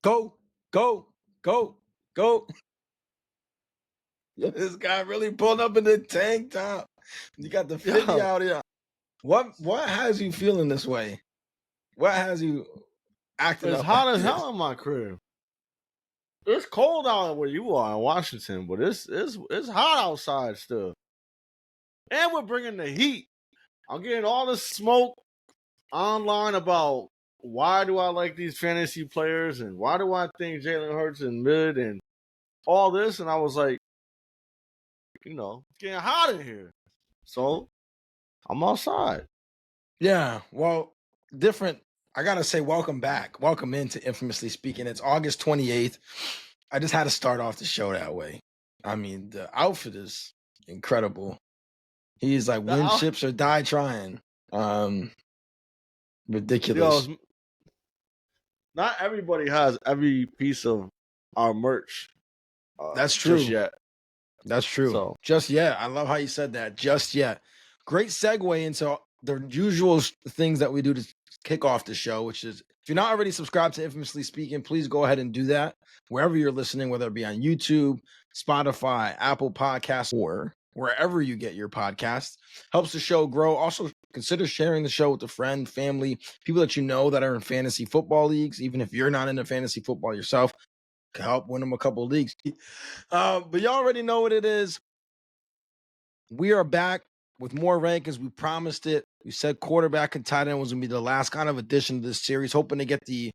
Go, go, go, go. This guy really pulling up in the tank top. You got the 50 out here. What has you feeling this way? What has you acting It's up hot like as this? hell in my crib. It's cold out where you are in Washington, but it's hot outside still. And we're bringing the heat. I'm getting all this smoke online about why do I like these fantasy players and why do I think Jalen Hurts and mid and all this. And I was like, it's getting hot in here. So I'm outside. Yeah, well, different. I gotta say, welcome back. Welcome into Infamously Speaking. It's August 28th. I just had to start off the show that way. I mean, the outfit is incredible. He's like, win ships or die trying. Ridiculous. Not everybody has every piece of our merch. That's true. Just yet. That's true. So, just yet. I love how you said that. Just yet. Great segue into the usual things that we do to kick off the show, which is if you're not already subscribed to Infamously Speaking, please go ahead and do that wherever you're listening, whether it be on YouTube, Spotify, Apple Podcasts, or wherever you get your podcasts. Helps the show grow. Also, consider sharing the show with a friend, family, people that you know that are in fantasy football leagues, even if you're not into fantasy football yourself. Can help win them a couple of leagues. But you already know what it is. We are back with more rankings. We promised it. We said quarterback and tight end was going to be the last kind of addition to this series, hoping to get the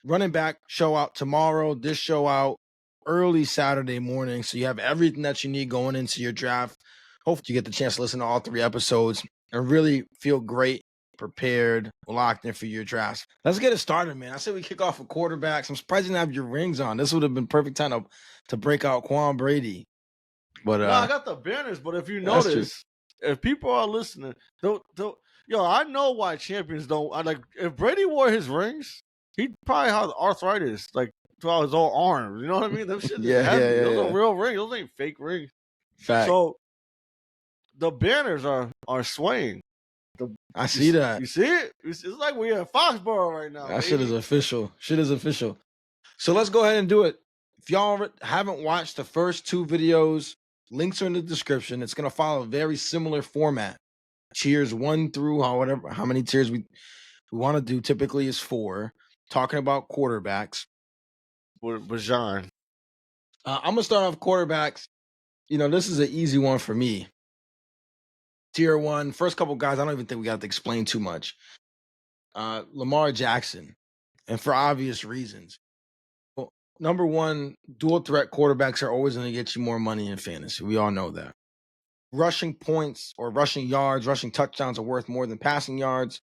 running back show out tomorrow, this show out early Saturday morning. So you have everything that you need going into your draft. Hopefully you get the chance to listen to all 3 episodes and really feel great, prepared, locked in for your drafts. Let's get it started, man. I said we kick off with quarterbacks. I'm surprised you didn't have your rings on. This would have been perfect time to break out Quan Brady. But no, I got the banners. But if you notice, if people are listening, I know why champions don't. If Brady wore his rings, he'd probably have arthritis, like throughout his whole arm. You know what I mean? Them shit is heavy. Those are real rings. Those ain't fake rings. Fact. So the banners are swaying. I see that. You see it? It's like we're in Foxborough right now. That shit is official. So let's go ahead and do it. If y'all haven't watched the first 2 videos, links are in the description. It's going to follow a very similar format. Tiers 1 through how many tiers we want to do typically is 4. Talking about quarterbacks. With Bajan. I'm going to start off quarterbacks. This is an easy one for me. Tier 1, first couple guys, I don't even think we got to explain too much. Lamar Jackson, and for obvious reasons. Well, number 1, dual threat quarterbacks are always going to get you more money in fantasy. We all know that. Rushing points or rushing yards, rushing touchdowns are worth more than passing yards.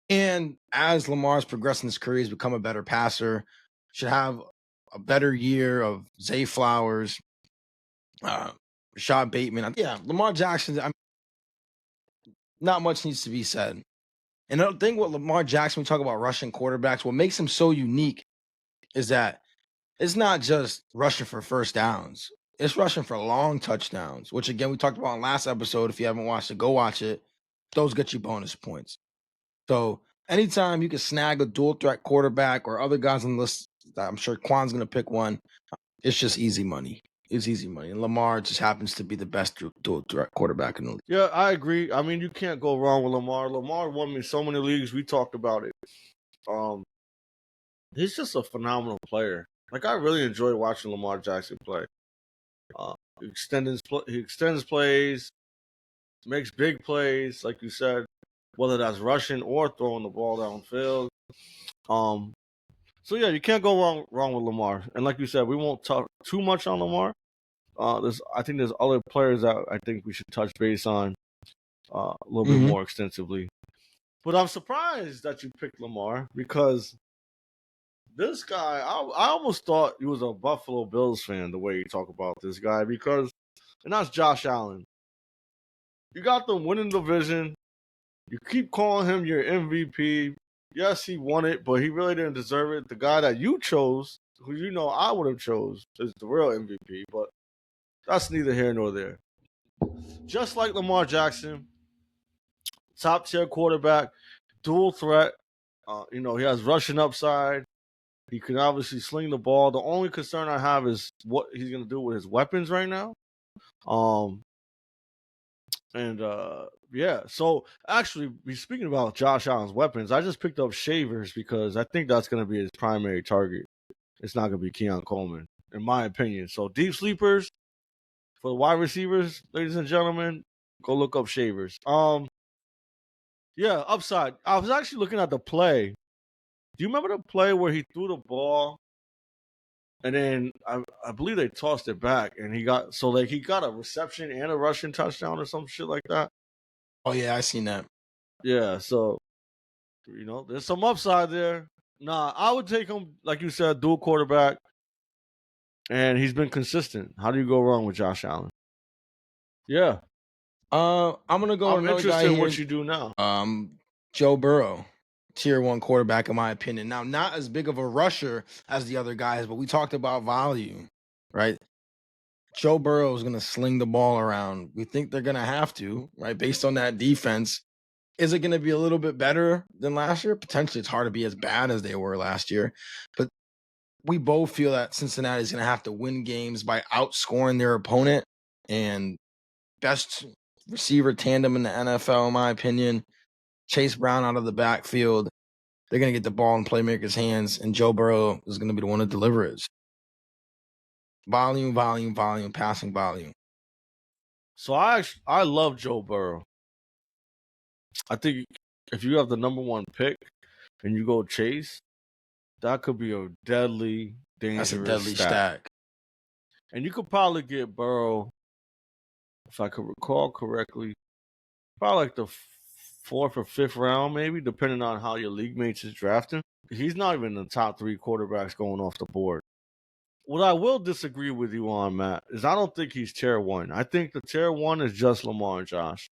And as Lamar's progressed in his career, he's become a better passer. Should have a better year of Zay Flowers, Rashad Bateman. Yeah, Lamar Jackson, not much needs to be said. And the thing with Lamar Jackson, we talk about rushing quarterbacks, what makes him so unique is that it's not just rushing for first downs. It's rushing for long touchdowns, which, again, we talked about in last episode. If you haven't watched it, go watch it. Those get you bonus points. So anytime you can snag a dual threat quarterback or other guys on the list, I'm sure Quan's going to pick one, it's just easy money. It's easy money. And Lamar just happens to be the best dual threat quarterback in the league. Yeah, I agree. I mean, you can't go wrong with Lamar. Lamar won me so many leagues. We talked about it. He's just a phenomenal player. Like, I really enjoy watching Lamar Jackson play. He extends plays, makes big plays, like you said, whether that's rushing or throwing the ball downfield. So yeah, you can't go wrong with Lamar. And like you said, we won't talk too much on Lamar. I think there's other players that I think we should touch base on a little bit more extensively. But I'm surprised that you picked Lamar because this guy, I almost thought he was a Buffalo Bills fan the way you talk about this guy and that's Josh Allen. You got them winning the division. You keep calling him your MVP. Yes, he won it, but he really didn't deserve it. The guy that you chose, who I would have chose, is the real MVP, but that's neither here nor there. Just like Lamar Jackson, top-tier quarterback, dual threat. He has rushing upside. He can obviously sling the ball. The only concern I have is what he's going to do with his weapons right now. So actually, speaking about Josh Allen's weapons, I just picked up Shavers because I think that's going to be his primary target. It's not going to be Keon Coleman, in my opinion. So deep sleepers for the wide receivers, ladies and gentlemen, go look up Shavers. Upside. I was actually looking at the play. Do you remember the play where he threw the ball and then I believe they tossed it back and he got a reception and a rushing touchdown or some shit like that? Oh yeah, I seen that. Yeah, so there's some upside there. Nah, I would take him, like you said, dual quarterback, and he's been consistent. How do you go wrong with Josh Allen? Yeah. I'm gonna go with another guy in here. what you do now. Joe Burrow, tier 1 quarterback in my opinion. Now, not as big of a rusher as the other guys, but we talked about volume, right? Joe Burrow is gonna sling the ball around. We think they're gonna have to, right? Based on that defense. Is it going to be a little bit better than last year? Potentially, it's hard to be as bad as they were last year. But we both feel that Cincinnati is going to have to win games by outscoring their opponent. And best receiver tandem in the NFL, in my opinion, Chase Brown out of the backfield. They're going to get the ball in playmakers' hands, and Joe Burrow is going to be the one to deliver it. Volume, passing volume. So I love Joe Burrow. I think if you have the number 1 pick and you go Chase, that could be a deadly, dangerous That's a deadly stack. And you could probably get Burrow, if I could recall correctly, probably like the 4th or 5th round, maybe, depending on how your league mates is drafting. He's not even in the top 3 quarterbacks going off the board. What I will disagree with you on, Matt, is I don't think he's tier 1. I think the tier 1 is just Lamar and Josh.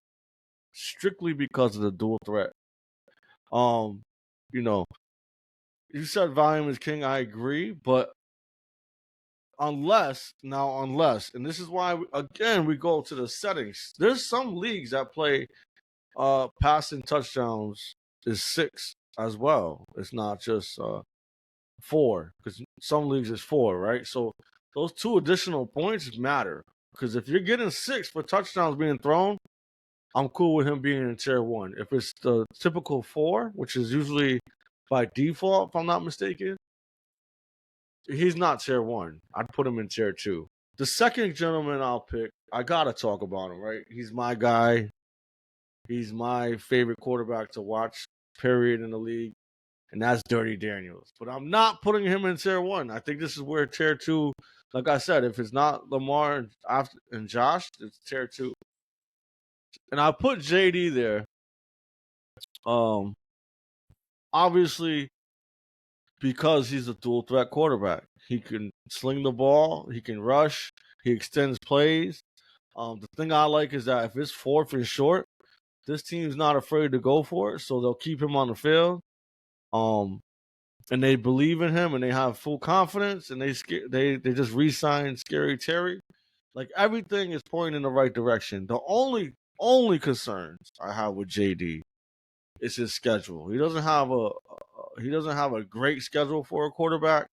Strictly because of the dual threat. You said volume is king, I agree, but unless, and this is why, again, we go to the settings. There's some leagues that play passing touchdowns is 6 as well. It's not just 4, because some leagues is 4, right? So those 2 additional points matter, because if you're getting 6 for touchdowns being thrown, I'm cool with him being in tier 1. If it's the typical 4, which is usually by default, if I'm not mistaken, he's not tier 1. I'd put him in tier 2. The second gentleman I'll pick, I gotta talk about him, right? He's my guy. He's my favorite quarterback to watch, period, in the league, and that's Dirty Daniels. But I'm not putting him in tier 1. I think this is where tier 2, like I said, if it's not Lamar and Josh, it's tier 2. And I put JD there. Obviously, because he's a dual threat quarterback. He can sling the ball, he can rush, he extends plays. The thing I like is that if it's 4th and short, this team's not afraid to go for it, so they'll keep him on the field. And they believe in him, and they have full confidence, and they just re-signed Scary Terry. Like, everything is pointing in the right direction. The only concerns I have with JD is his schedule. He doesn't have a great schedule for a quarterback,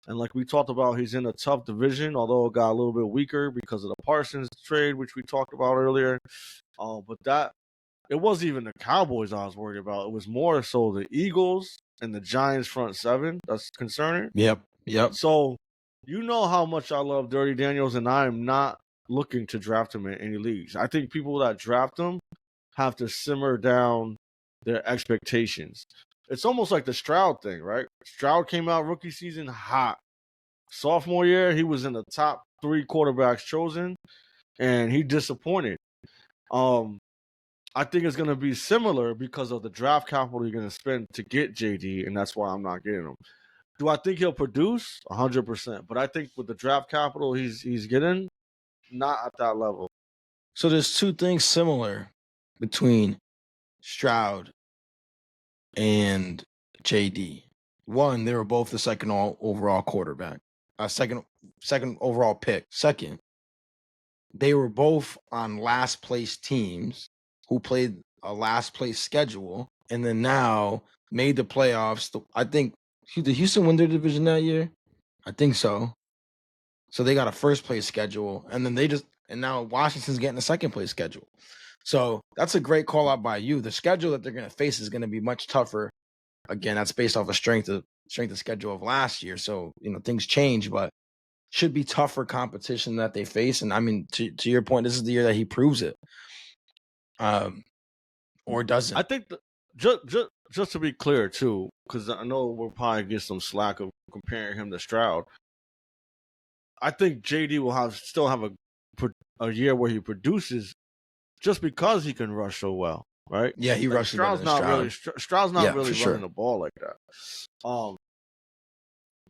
and like we talked about, he's in a tough division. Although it got a little bit weaker because of the Parsons trade, which we talked about earlier. But it wasn't even the Cowboys I was worried about. It was more so the Eagles and the Giants front 7 that's concerning. Yep. So you know how much I love Dirty Daniels, and I am not looking to draft him in any leagues. I think people that draft him have to simmer down their expectations. It's almost like the Stroud thing, right? Stroud came out rookie season hot. Sophomore year, he was in the top 3 quarterbacks chosen, and he disappointed. I think it's going to be similar because of the draft capital you're going to spend to get JD, and that's why I'm not getting him. Do I think he'll produce? 100%. But I think with the draft capital he's getting, not at that level. So there's 2 things similar between Stroud and JD. One, they were both the second overall quarterback. Second overall pick. Second, they were both on last place teams who played a last place schedule and then now made the playoffs. I think Did Houston win their division that year? I think so. So they got a first place schedule, and then and now Washington's getting a second place schedule. So that's a great call out by you. The schedule that they're going to face is going to be much tougher. Again, that's based off a strength of schedule of last year. So things change, but should be tougher competition that they face. And I mean, to your point, this is the year that he proves it. Or doesn't. I think just to be clear too, because I know we'll probably get some slack of comparing him to Stroud. I think JD will still have a year where he produces just because he can rush so well, right? Yeah, he rushes. Stroud's not really sure. running the ball like that.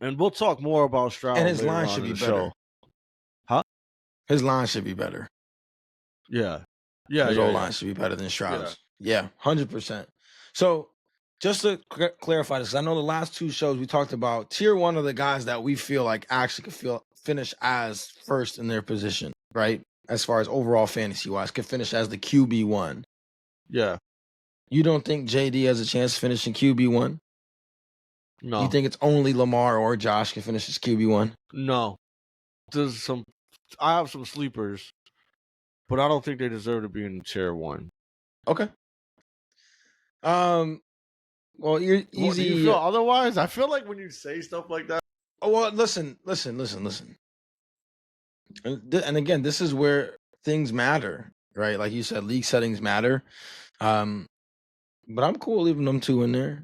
And we'll talk more about Stroud. And his line should be better. Show. Huh? His line should be better. Yeah. His line should be better than Stroud's. Yeah, 100%. So just to clarify this, I know the last two shows we talked about tier one of the guys that we feel like actually could finish as first in their position, right? As far as overall fantasy wise, could finish as the QB1. Yeah. You don't think JD has a chance to finish in QB1? No. You think it's only Lamar or Josh can finish as QB1? No. I have some sleepers, but I don't think they deserve to be in tier one. Okay. Well, you're easy. Do you feel otherwise? I feel like when you say stuff like that. Oh, well, listen. And again, this is where things matter, right? Like you said, league settings matter. But I'm cool leaving them two in there.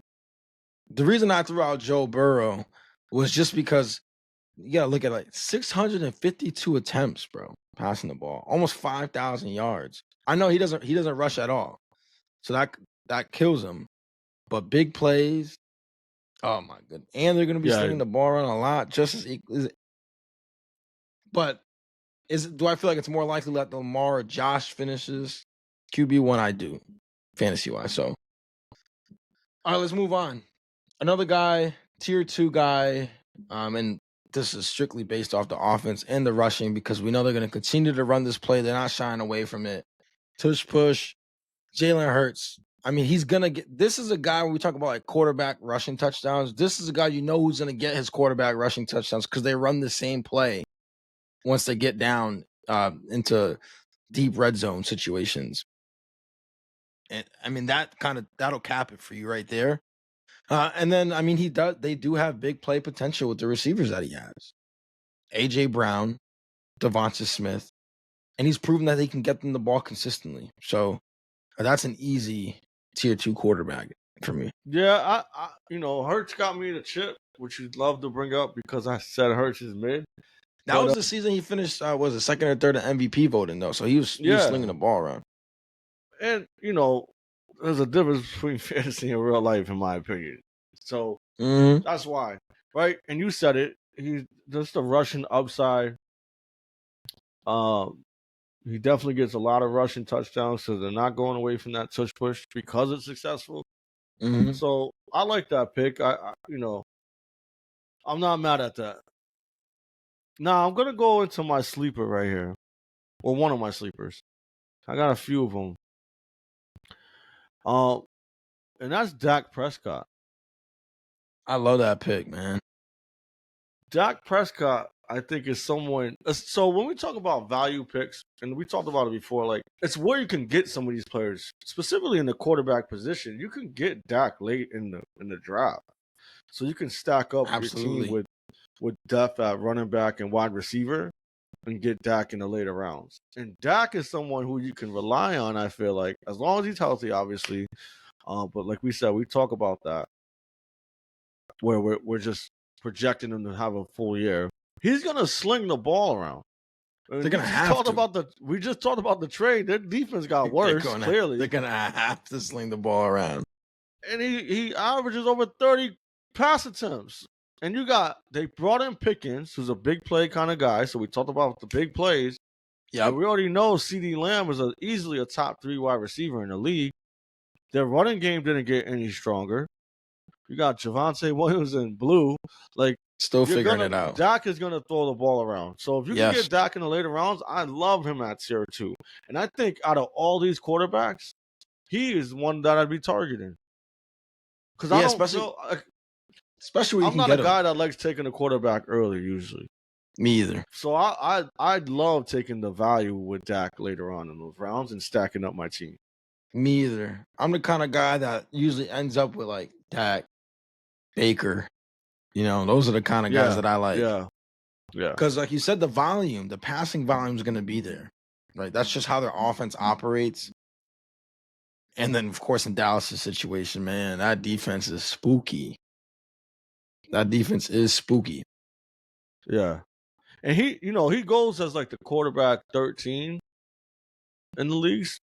The reason I threw out Joe Burrow was just because you gotta look at like 652 attempts, bro, passing the ball, almost 5,000 yards. I know he doesn't rush at all, so that kills him. But big plays, oh my goodness, and they're gonna be slinging the ball around a lot, just as equal. But do I feel like it's more likely that Lamar or Josh finishes QB1? I do, fantasy wise. So, all right, let's move on. Another guy, tier 2 guy, and this is strictly based off the offense and the rushing because we know they're going to continue to run this play. They're not shying away from it. Tush push, Jalen Hurts. I mean, he's going to get – this is a guy when we talk about like quarterback rushing touchdowns. This is a guy who's going to get his quarterback rushing touchdowns because they run the same play once they get down into deep red zone situations. And I mean, that'll cap it for you right there. And then, I mean, they do have big play potential with the receivers that he has. A.J. Brown, Devonta Smith, and he's proven that he can get them the ball consistently. So that's an easy tier 2 quarterback for me. Yeah, Hurts got me the chip, which you'd love to bring up because I said Hurts is mid. That was the season he finished, was it second or third in MVP voting, though. So he was slinging the ball around. And, there's a difference between fantasy and real life, in my opinion. So that's why, right? And you said it. He's just a rushing upside. He definitely gets a lot of rushing touchdowns, so they're not going away from that tush push because it's successful. So I like that pick. I'm not mad at that. Now I'm gonna go into my sleeper right here, or one of my sleepers. I got a few of them. And that's Dak Prescott. I love that pick, man. Dak Prescott, I think, is someone. So when we talk about value picks, and we talked about it before, like it's where you can get some of these players, specifically in the quarterback position. You can get Dak late in the draft, so you can stack up your team with depth at running back and wide receiver, and get Dak in the later rounds. And Dak is someone who you can rely on. I feel like as long as he's healthy, obviously. But like we said, we talk about that where we're just projecting him to have a full year. He's gonna sling the ball around. They're gonna have to. We just talked about the trade. Their defense got worse. Clearly, they're gonna have to sling the ball around. And he averages over 30 pass attempts. And they brought in Pickens, who's a big play kind of guy. So we talked about the big plays. Yeah, we already know CeeDee Lamb is easily a top 3 wide receiver in the league. Their running game didn't get any stronger. You got Javonte Williams and Blue. Like, still figuring it out. Dak is going to throw the ball around. So if you can get Dak in the later rounds, I love him at tier 2. And I think out of all these quarterbacks, he is one that I'd be targeting. Because especially when I'm you not can a get guy him. that likes taking a quarterback early usually. Me either. So I'd love taking the value with Dak later on in those rounds and stacking up my team. Me either. I'm the kind of guy that usually ends up with like Dak, Baker. You know, those are the kind of guys that I like. Yeah. Because like you said, the passing volume is going to be there. Right. That's just how their offense operates. And then, of course, in Dallas' situation, man, that defense is spooky. That defense is spooky. Yeah. And he goes as like the quarterback 13 in the leagues.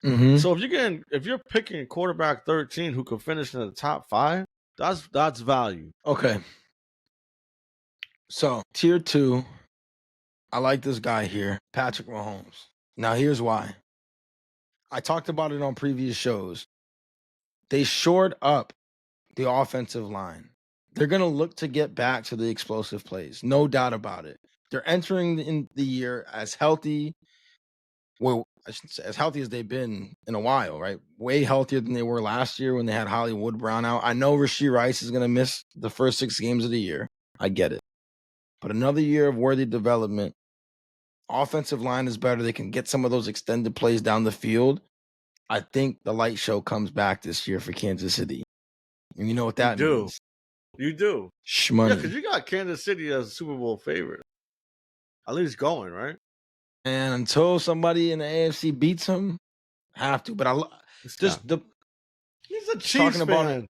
Mm-hmm. So if you're picking quarterback 13 who could finish in the top 5, that's value. Okay. So tier 2, I like this guy here, Patrick Mahomes. Now here's why. I talked about it on previous shows. They shored up the offensive line. They're going to look to get back to the explosive plays. No doubt about it. They're entering in the year as healthy. Well, I shouldn't say as healthy as they've been in a while, right? Way healthier than they were last year when they had Hollywood Brown out. I know Rashee Rice is going to miss the first 6 games of the year. I get it. But another year of worthy development. Offensive line is better. They can get some of those extended plays down the field. I think the light show comes back this year for Kansas City. And you know what that means. You do. Shmoney. Yeah, because you got Kansas City as a Super Bowl favorite. At least going, right? And until somebody in the AFC beats them, have to. But he's a Chiefs fan.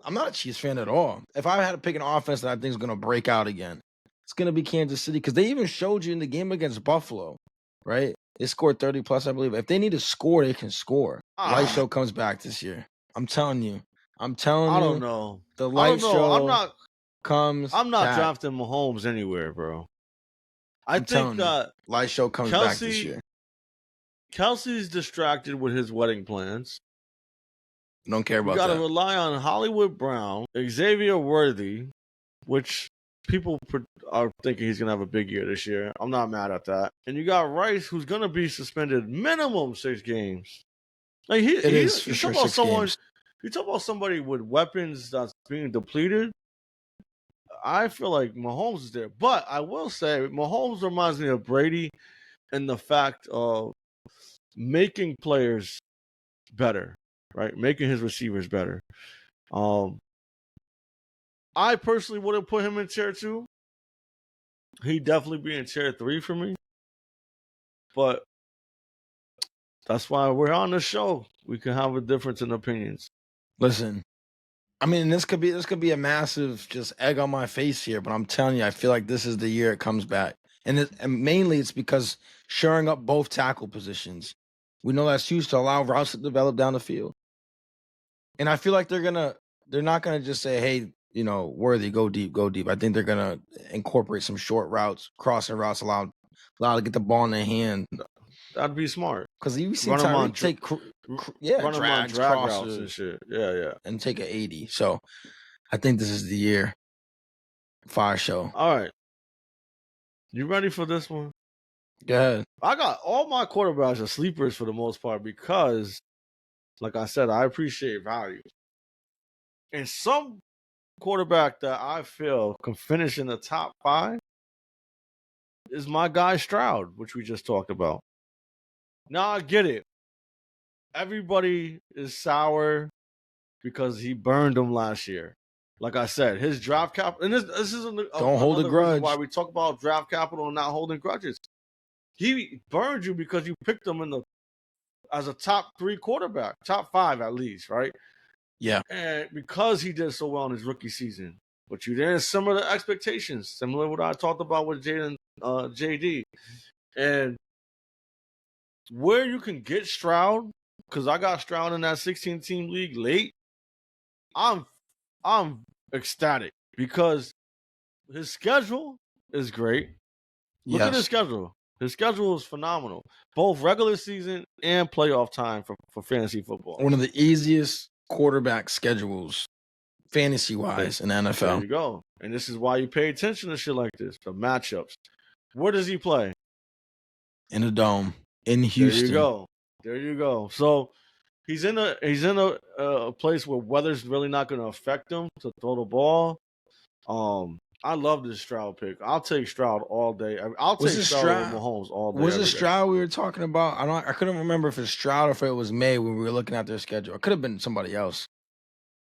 I'm not a Chiefs fan at all. If I had to pick an offense that I think is going to break out again, it's going to be Kansas City because they even showed you in the game against Buffalo, right? They scored 30 plus, I believe. If they need to score, they can score. Light show comes back this year. I'm telling you. I don't know. The light show comes I'm not back. drafting Mahomes anywhere, bro. I think that light show comes back this year. Kelsey's distracted with his wedding plans. Don't care about that. You got to rely on Hollywood Brown, Xavier Worthy, which people are thinking he's going to have a big year this year. I'm not mad at that. And you got Rice, who's going to be suspended minimum 6 games. Like you talk about somebody with weapons that's being depleted. I feel like Mahomes is there. But I will say, Mahomes reminds me of Brady in the fact of making players better, right? Making his receivers better. I personally wouldn't put him in tier 2. He'd definitely be in tier 3 for me. But that's why we're on the show. We can have a difference in opinions. Listen, I mean, this could be a massive just egg on my face here, but I'm telling you, I feel like this is the year it comes back. And mainly it's because shoring up both tackle positions. We know that's huge to allow routes to develop down the field. And I feel like they're not gonna just say, hey, Worthy, go deep. I think they're gonna incorporate some short routes, crossing routes, allow to get the ball in their hand. That'd be smart. Because you see Tyreek take run them on drag routes and shit. Yeah. And take an 80. So I think this is the year. Fire show. All right. You ready for this one? Go ahead. I got all my quarterbacks are sleepers for the most part because, like I said, I appreciate value. And some quarterback that I feel can finish in the top 5 is my guy Stroud, which we just talked about. Now I get it. Everybody is sour because he burned them last year. Like I said, his draft capital, and this is don't hold a grudge. Why we talk about draft capital and not holding grudges. He burned you because you picked him as a top 3 quarterback, top 5 at least, right? Yeah. And because he did so well in his rookie season, but you didn't similar the expectations, similar to what I talked about with JD, and where you can get Stroud, because I got Stroud in that 16-team league late. I'm ecstatic because his schedule is great. Look at his schedule. His schedule is phenomenal, both regular season and playoff time for fantasy football. One of the easiest quarterback schedules, fantasy-wise, in the NFL. There you go. And this is why you pay attention to shit like this, the matchups. Where does he play? In the Dome, in Houston. There you go. So he's in a place where weather's really not going to affect him to throw the ball. I love this Stroud pick. I'll take Stroud all day. I'll take Stroud over Mahomes all day. Was it Stroud we were talking about? I couldn't remember if it's Stroud or if it was May when we were looking at their schedule. It could have been somebody else.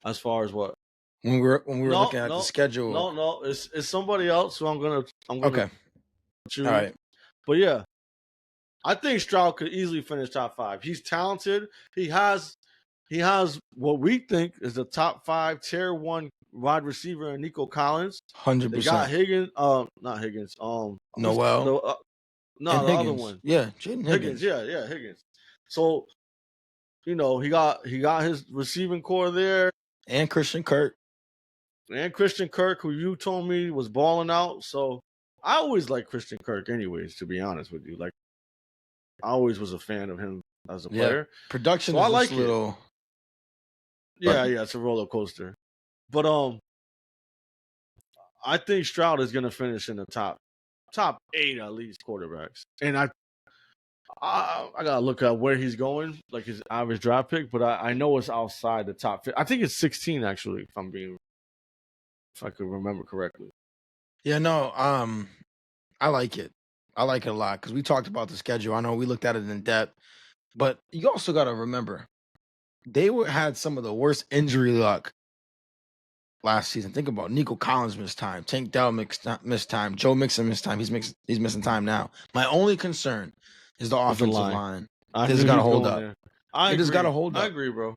As far as what? When we were looking at the schedule. No, it's somebody else who I'm gonna okay. choose. All right. But yeah, I think Stroud could easily finish top 5. He's talented. He has what we think is a top 5 tier 1 wide receiver in Nico Collins. 100%. They got Higgins. Not Higgins. Noel. The Higgins. other one. Yeah, Jaden Higgins. Yeah, Higgins. So, he got his receiving core there. And Christian Kirk. Who you told me was balling out. So I always liked Christian Kirk anyways, to be honest with you. Like, I always was a fan of him as a player. Production so is I like little. Yeah, it's a roller coaster. But I think Stroud is gonna finish in the top 8 at least quarterbacks. And I gotta look at where he's going, like his average draft pick, but I know it's outside the top 5. I think it's 16 actually, if I could remember correctly. Yeah, no, I like it. I like it a lot because we talked about the schedule. I know we looked at it in depth, but you also got to remember they had some of the worst injury luck last season. Think about Nico Collins missed time, Tank Dell missed time, Joe Mixon missed time. He's missing time now. My only concern is the offensive line. This got to hold up. It just got to hold up. I agree, bro.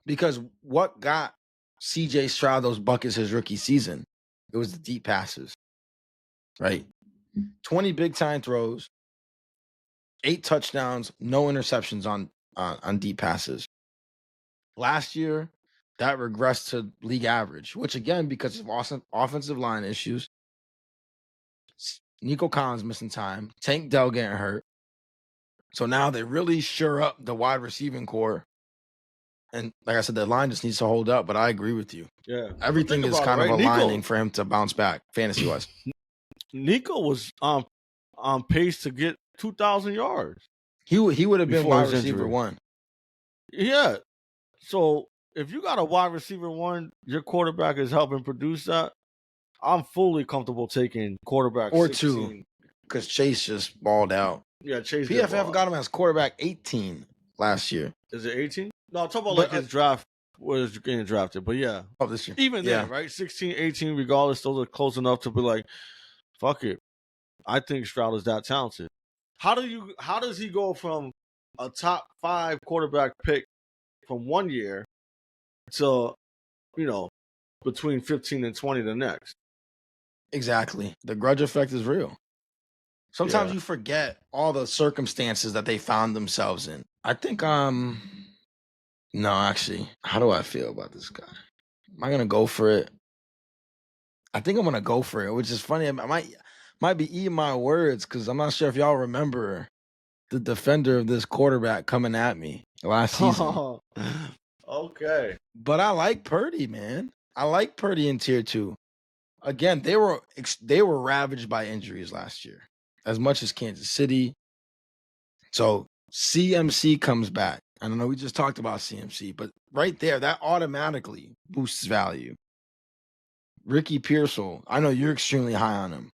Because what got CJ Stroud those buckets his rookie season? It was the deep passes, right? 20 big time throws, 8 touchdowns, no interceptions on deep passes. Last year, that regressed to league average, which again, because of offensive line issues, Nico Collins missing time, Tank Dell getting hurt. So now they really shore up the wide receiving core. And like I said, the line just needs to hold up, but I agree with you. Yeah. Everything is kind of aligning for him to bounce back, fantasy-wise. Nico was on pace to get 2,000 yards. He would have been wide receiver 1. Yeah. So if you got a wide receiver 1, your quarterback is helping produce that. I'm fully comfortable taking quarterback or 16. 2, because Chase just balled out. Yeah, Chase. PFF got him as quarterback 18 last year. Is it 18? No, I'm talking about his draft was getting drafted, but yeah. Oh, this year. Even then, right? 16, 18, regardless, those are close enough to be like, fuck it. I think Stroud is that talented. How does he go from a top 5 quarterback pick from one year to, between 15 and 20 the next? Exactly. The grudge effect is real. Sometimes you forget all the circumstances that they found themselves in. I think no, actually, how do I feel about this guy? Am I gonna go for it? I think I'm gonna go for it, which is funny. I might be eating my words because I'm not sure if y'all remember the defender of this quarterback coming at me last season. Okay. But I like Purdy, man. I like Purdy in tier 2. Again, they were ravaged by injuries last year, as much as Kansas City. So CMC comes back. I don't know, we just talked about CMC, but right there, that automatically boosts value. Ricky Pearsall, I know you're extremely high on him.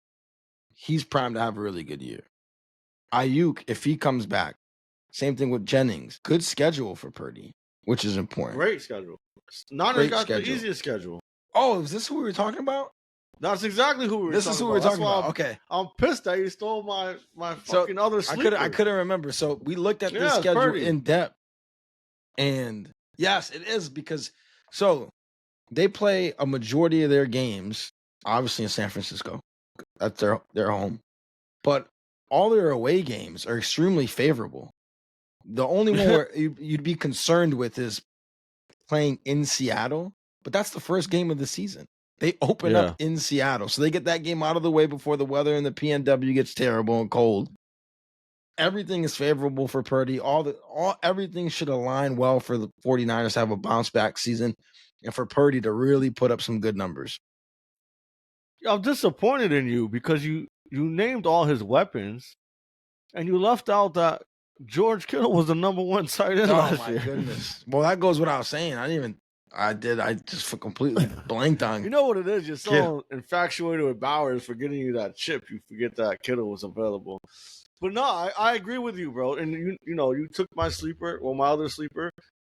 He's primed to have a really good year. Ayuk, if he comes back, same thing with Jennings. Good schedule for Purdy, which is important. Great schedule. Niners got the easiest schedule. Oh, is this who we were talking about? That's exactly who we were talking about. This is who we were talking about. Okay. I'm pissed that you stole my fucking other sleeper. I couldn't remember. So we looked at this schedule in depth. And yes, it is because they play a majority of their games, obviously in San Francisco. That's their home. But all their away games are extremely favorable. The only one where you'd be concerned with is playing in Seattle, but that's the first game of the season. They open up in Seattle, so they get that game out of the way before the weather in the PNW gets terrible and cold. Everything is favorable for Purdy. Everything should align well for the 49ers to have a bounce back season and for Purdy to really put up some good numbers. I'm disappointed in you because you named all his weapons and you left out that George Kittle was the number 1 tight end last year. Oh my goodness. Well, that goes without saying. I didn't even I did. I just completely blanked on. You know what it is? You're so infatuated with Bowers for getting you that chip, you forget that Kittle was available. But no, I agree with you, bro. And you took my sleeper or my other sleeper,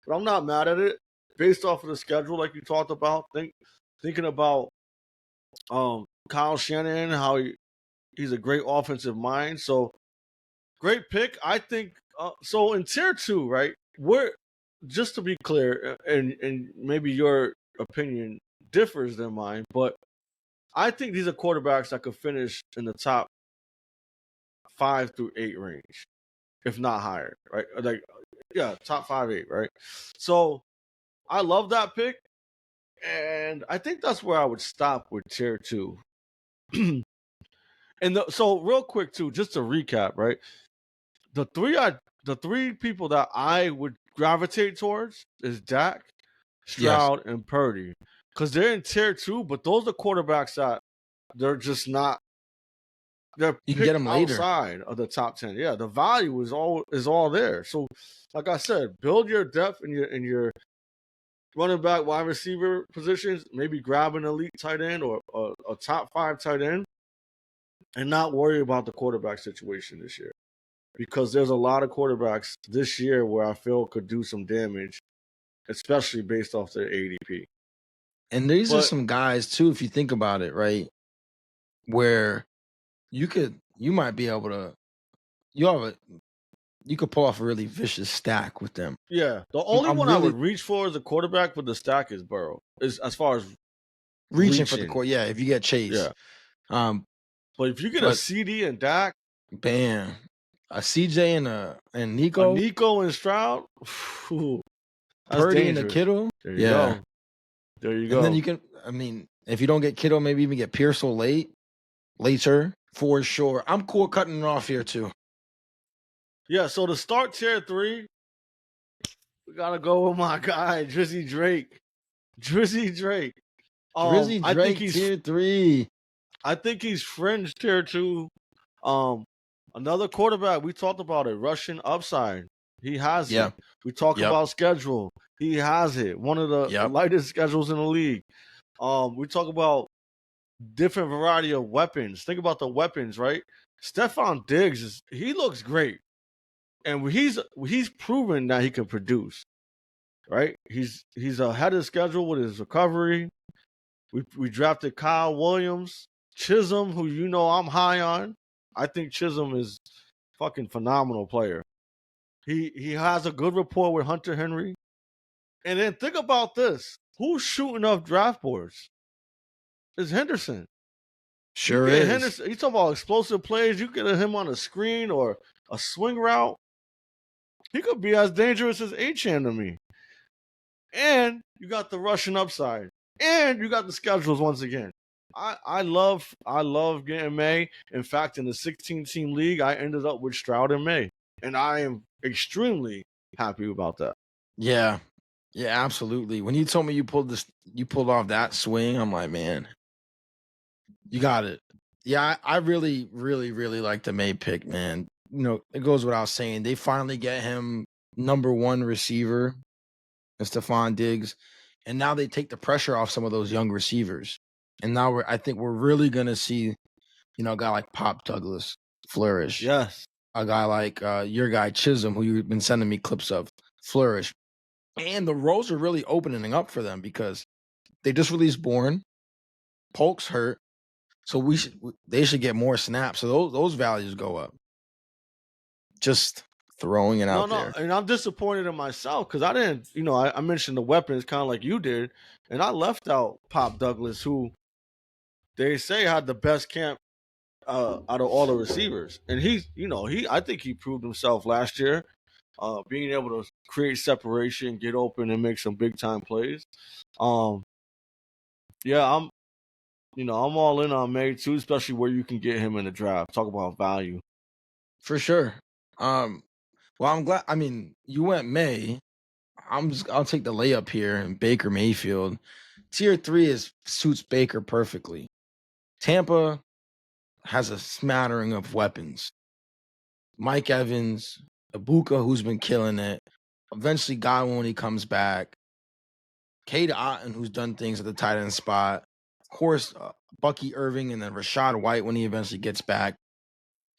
but I'm not mad at it. Based off of the schedule, like you talked about, thinking about Kyle Shanahan, how he's a great offensive mind. So great pick. I think so in tier 2, right? We're just to be clear, and maybe your opinion differs than mine, but I think these are quarterbacks that could finish in the top 5 through 8 range, if not higher, right? Like, yeah, top 5, 8, right? So I love that pick, and I think that's where I would stop with tier 2. So real quick too, just to recap, right? The three people that I would gravitate towards is Dak, Stroud, and Purdy, because they're in tier 2, but those are quarterbacks that they're just not. They're You can get them later outside of the top 10. Yeah, the value is all there. So, like I said, build your depth in your running back, wide receiver positions. Maybe grab an elite tight end or a top 5 tight end, and not worry about the quarterback situation this year, because there's a lot of quarterbacks this year where I feel could do some damage, especially based off their ADP. And these are some guys too, if you think about it, right? Where you might be able to, you could pull off a really vicious stack with them. Yeah, the only one I would reach for as a quarterback with the stack is Burrow. Is as far as reaching for the core. Yeah, if you get Chase. Yeah. But if you get a CD and Dak, bam, a CJ and Nico, Nico and Stroud, Purdy dangerous. And a Kittle. There you go. There you go. And then you can, I mean, if you don't get Kittle, maybe even get Pearsall later for sure. I'm cool cutting it off here too. Yeah. So to start tier 3, we gotta go with my guy Drizzy Drake. Drizzy Drake, I think he's tier 3. I think he's fringe tier 2. Another quarterback, we talked about it, Russian upside. He has it. We talk about schedule. He has it. One of the lightest schedules in the league. We talk about different variety of weapons. Think about the weapons, right? Stephon Diggs he looks great. And he's proven that he can produce. Right? He's ahead of schedule with his recovery. We drafted Kyle Williams, Chisholm, who I'm high on. I think Chisholm is fucking phenomenal player. He has a good rapport with Hunter Henry. And then think about this. Who's shooting up draft boards? It's Henderson. Sure is. Henderson, you talk about explosive plays. You get him on a screen or a swing route. He could be as dangerous as Achane to me. And you got the Russian upside. And you got the schedules once again. I love getting May. In fact, in the 16-team league, I ended up with Stroud and May. And I am extremely happy about that. Yeah. Yeah, absolutely. When you told me you pulled off that swing, I'm like, man, you got it. Yeah, I really, really, really like the May pick, man. It goes without saying. They finally get him number 1 receiver, Stephon Diggs. And now they take the pressure off some of those young receivers. And now I think we're really going to see, a guy like Pop Douglas flourish. Yes. A guy like your guy Chisholm, who you've been sending me clips of, flourish. And the roles are really opening up for them because they just released Bourne. Polk's hurt. So they should get more snaps. So those values go up. Just throwing it out there. And I'm disappointed in myself because I didn't, I mentioned the weapons kind of like you did, and I left out Pop Douglas, who they say had the best camp out of all the receivers. And I think he proved himself last year, being able to create separation, get open, and make some big time plays. Yeah, I'm all in on May too, especially where you can get him in the draft. Talk about value. For sure. Well, I'm glad. I mean, you went May. I'll take the layup here in Baker Mayfield. Tier 3 suits Baker perfectly. Tampa has a smattering of weapons. Mike Evans, Ibuka, who's been killing it. Eventually, Godwin when he comes back. Cade Otton, who's done things at the tight end spot. Of course, Bucky Irving and then Rachaad White when he eventually gets back.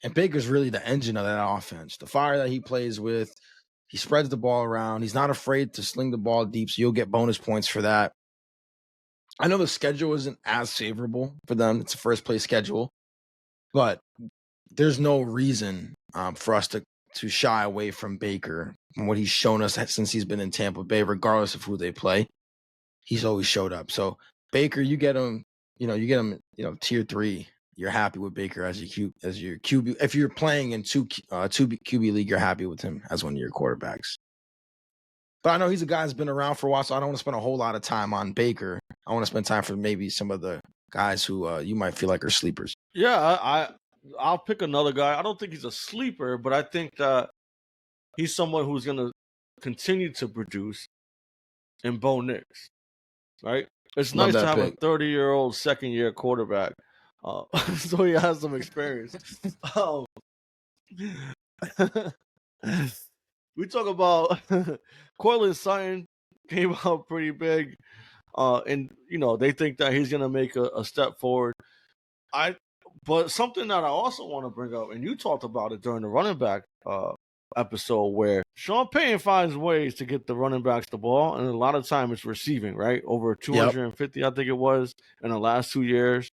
And Baker's really the engine of that offense. The fire that he plays with, he spreads the ball around. He's not afraid to sling the ball deep, so you'll get bonus points for that. I know the schedule isn't as favorable for them. It's a first-place schedule. But there's no reason for us to shy away from Baker and what he's shown us since he's been in Tampa Bay, regardless of who they play. He's always showed up. So Baker, you get him, tier 3. You're happy with Baker as your QB. If you're playing in two QB league, you're happy with him as one of your quarterbacks. But I know he's a guy that's been around for a while, so I don't want to spend a whole lot of time on Baker. I want to spend time for maybe some of the guys who you might feel like are sleepers. Yeah, I'll pick another guy. I don't think he's a sleeper, but I think that he's someone who's going to continue to produce in Bo Nix, right? It's nice to have a 30-year-old second-year quarterback, so he has some experience. We talk about Cortland Sutton came out pretty big, and they think that he's going to make a step forward. But something that I also want to bring up, and you talked about it during the running back episode, where Sean Payton finds ways to get the running backs the ball, and a lot of time it's receiving, right? Over 250, I think it was, in the last 2 years.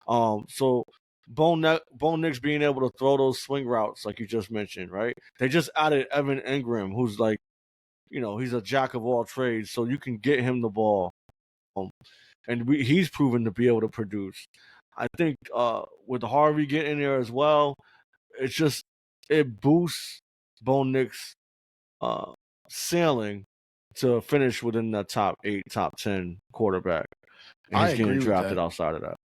So Bo Nix being able to throw those swing routes, like you just mentioned, right? They just added Evan Ingram, who's like, he's a jack of all trades, so you can get him the ball. And he's proven to be able to produce. I think with Harvey getting there as well, it boosts Bo Nix sailing to finish within the top 8, top 10 quarterback. And he's getting drafted outside of that.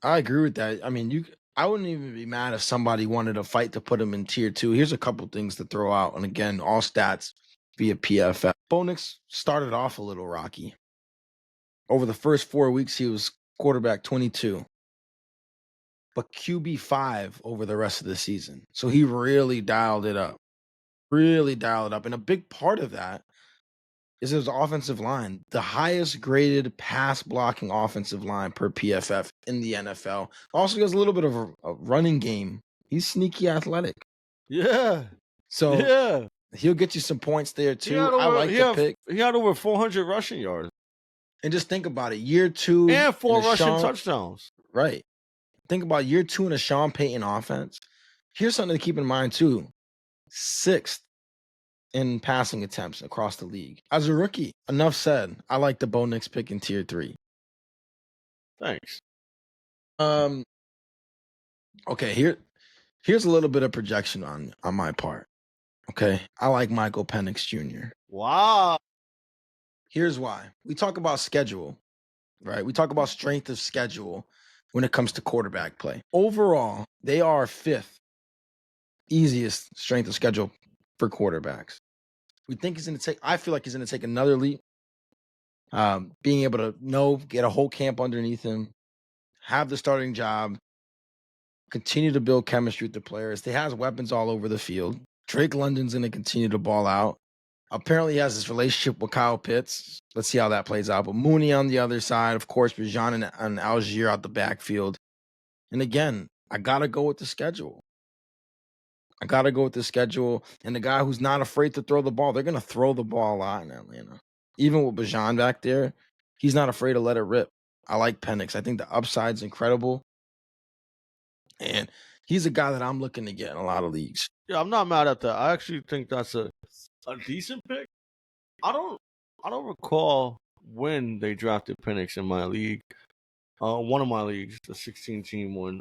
I agree with that. I mean, I wouldn't even be mad if somebody wanted a fight to put him in tier 2. Here's a couple things to throw out. And again, all stats via PFF. Bo Nix started off a little rocky. Over the first 4 weeks, he was quarterback 22. But QB5 over the rest of the season. So he really dialed it up. And a big part of that is his offensive line. The highest graded pass blocking offensive line per PFF in the NFL. Also has a little bit of a running game. He's sneaky athletic. Yeah. So he'll get you some points there too. I like the pick. He had over 400 rushing yards. And just think about it. Year 2. And 4 rushing touchdowns. Right. Think about year 2 in a Sean Payton offense. Here's something to keep in mind too. 6th in passing attempts across the league. As a rookie, enough said. I like the Bo Nix pick in tier 3. Thanks. Okay, here's a little bit of projection on my part. Okay. I like Michael Penix Jr. Wow. Here's why. We talk about schedule, right? We talk about strength of schedule when it comes to quarterback play. Overall, they are 5th easiest strength of schedule for quarterbacks. I feel like he's going to take another leap. Being able to get a whole camp underneath him, have the starting job, continue to build chemistry with the players. They has weapons all over the field. Drake London's going to continue to ball out. Apparently, he has this relationship with Kyle Pitts. Let's see how that plays out. But Mooney on the other side, of course, Bijan and Algier out the backfield. And again, I got to go with the schedule. And the guy who's not afraid to throw the ball. They're going to throw the ball a lot in Atlanta. Even with Bijan back there, he's not afraid to let it rip. I like Penix. I think the upside's incredible. And he's a guy that I'm looking to get in a lot of leagues. Yeah, I'm not mad at that. I actually think that's a decent pick. I don't recall when they drafted Penix in my league. One of my leagues, the 16-team one.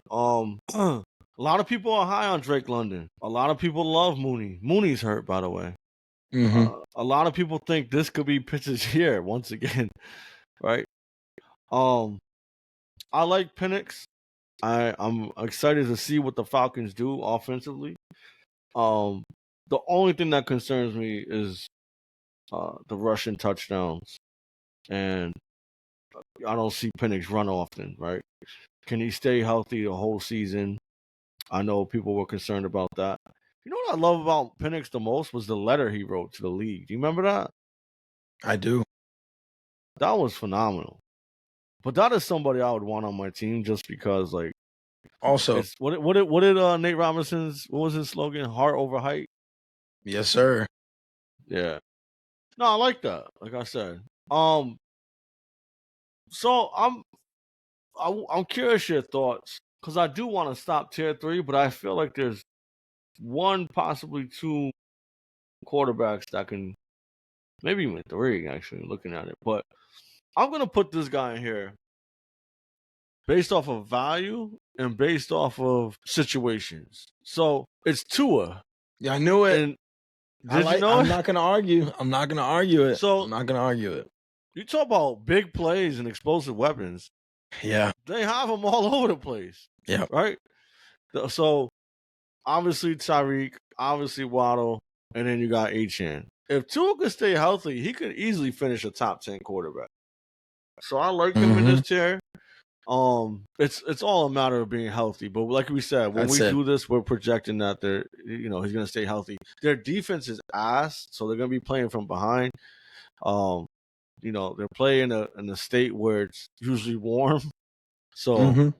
A lot of people are high on Drake London. A lot of people love Mooney. Mooney's hurt, by the way. Mm-hmm. A lot of people think this could be Pitts' year once again, right? I like Penix. I'm excited to see what the Falcons do offensively. The only thing that concerns me is the rushing touchdowns, and I don't see Penix run often, right? Can he stay healthy the whole season? I know people were concerned about that. You know what I love about Penix the most was the letter he wrote to the league. Do you remember that? I do. That was phenomenal. But that is somebody I would want on my team just because, like, Also, it's what did Nate Robinson's, what was his slogan? Heart over height. yes, sir. Yeah. No, I like that. Like I said. So I'm curious your thoughts because I do want to stop tier 3, but I feel like there's one, possibly two quarterbacks that can, maybe even 3 actually, looking at it. But I'm gonna put this guy in here based off of value and based off of situations. So it's Tua. Yeah, I knew it. And did you know I'm it? not gonna argue. I'm not gonna argue it. So I'm not gonna argue it. you talk about big plays and explosive weapons. Yeah. They have them all over the place. Yeah. Right? So obviously Tyreek, obviously Waddle, and then you got Achane. If Tua could stay healthy, he could easily finish a top 10 quarterback. So I like him in this tier. It's all a matter of being healthy. But like we said, when we do this, we're projecting that he's gonna stay healthy. Their defense is ass, so they're gonna be playing from behind. They're playing in a state where it's usually warm. So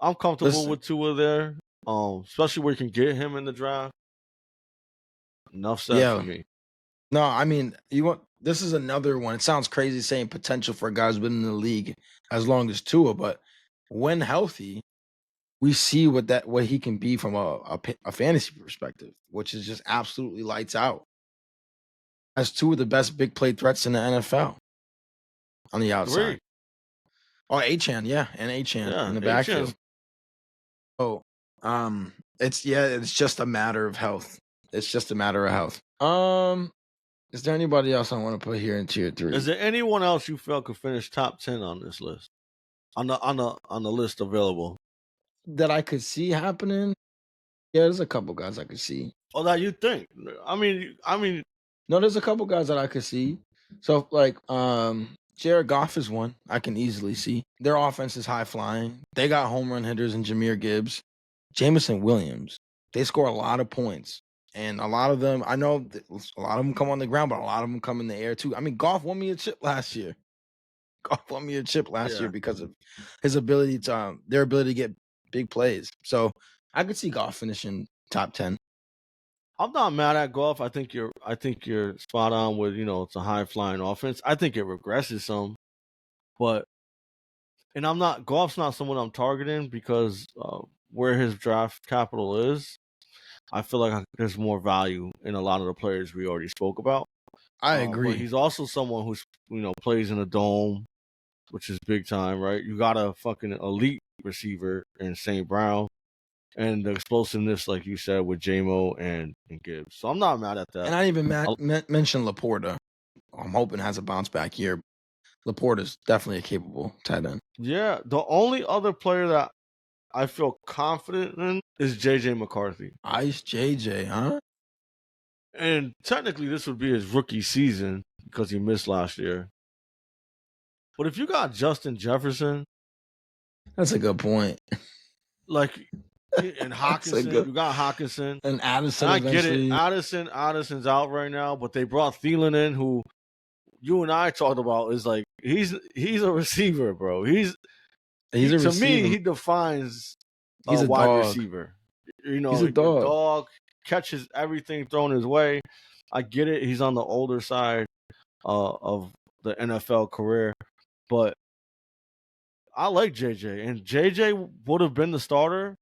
I'm comfortable with Tua there. Especially where you can get him in the draft. Enough said for me. No, I mean, this is another one. It sounds crazy saying potential for guys within the league as long as Tua, but when healthy, we see what he can be from a fantasy perspective, which is just absolutely lights out. As 2 of the best big play threats in the NFL on the outside. 3. Oh, Achane, yeah, and Achane in the backfield. Oh, it's just a matter of health. It's just a matter of health. Is there anybody else I want to put here in tier 3? Is there anyone else you felt could finish top 10 on this list? On the list available that I could see happening? Yeah, there's a couple guys I could see. Oh, that you think? I mean, no, there's a couple guys that I could see. So like, Jared Goff is one I can easily see. Their offense is high flying. They got home run hitters in Jahmyr Gibbs, Jameson Williams. They score a lot of points. And a lot of them, I know a lot of them come on the ground, but a lot of them come in the air too. I mean, Goff won me a chip last year. Goff won me a chip last year because of his ability to, their ability to get big plays. So I could see Goff finishing top 10. I'm not mad at Goff. I think you're spot on with, it's a high flying offense. I think it regresses some, but Goff's not someone I'm targeting because where his draft capital is, I feel like there's more value in a lot of the players we already spoke about. I agree. But he's also someone who's, plays in a dome, which is big time, right? You got a fucking elite receiver in St. Brown and the explosiveness, like you said, with J-Mo and Gibbs. So I'm not mad at that. And I didn't even mention Laporta. I'm hoping has a bounce back year. Laporta's definitely a capable tight end. Yeah. The only other player that I feel confident in is JJ McCarthy. Ice JJ, huh? And technically this would be his rookie season because he missed last year. But if you got Justin Jefferson, that's a good point. Like, and Hockenson, you got Hockenson and Addison. And I get it. Addison's out right now, but they brought Thielen in, who you and I talked about. Is like he's a receiver, bro. He's a receiver. To me, he defines a wide receiver. He's a dog. Catches everything thrown his way. I get it. He's on the older side of the NFL career, but I like JJ, and JJ would have been the starter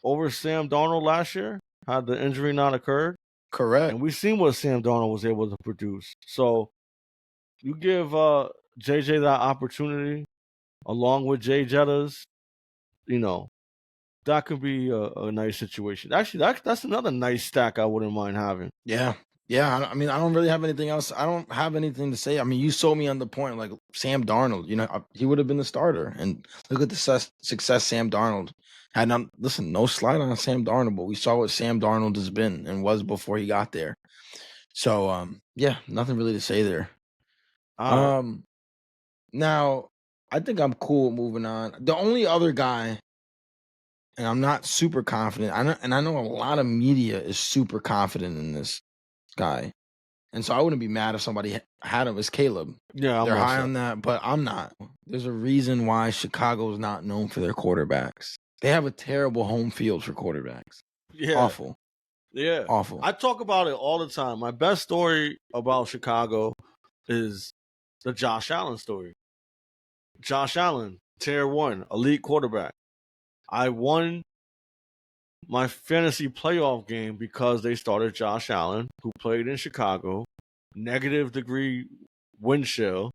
over Sam Darnold last year had the injury not occurred. Correct. And we've seen what Sam Darnold was able to produce. So you give JJ that opportunity along with Jay Jettas, that could be a nice situation. Actually, that's another nice stack I wouldn't mind having. Yeah. Yeah, I mean, I don't really have anything else. I don't have anything to say. I mean, you sold me on the point, like Sam Darnold, he would have been the starter. And look at the success Sam Darnold had. Listen, no slide on Sam Darnold, but we saw what Sam Darnold has been and was before he got there. So, yeah, nothing really to say there. Now, I think I'm cool moving on. The only other guy, and I'm not super confident, I know a lot of media is super confident in this guy, And so I wouldn't be mad if somebody had him as Caleb. Yeah, they're high on that, but I'm not. There's a reason why Chicago's not known for their quarterbacks. They have a terrible home field for quarterbacks. Yeah. Awful. Yeah. Awful. I talk about it all the time. My best story about Chicago is the Josh Allen story. Josh Allen, tier 1, elite quarterback. I won my fantasy playoff game because they started Josh Allen, who played in Chicago, -degree wind chill,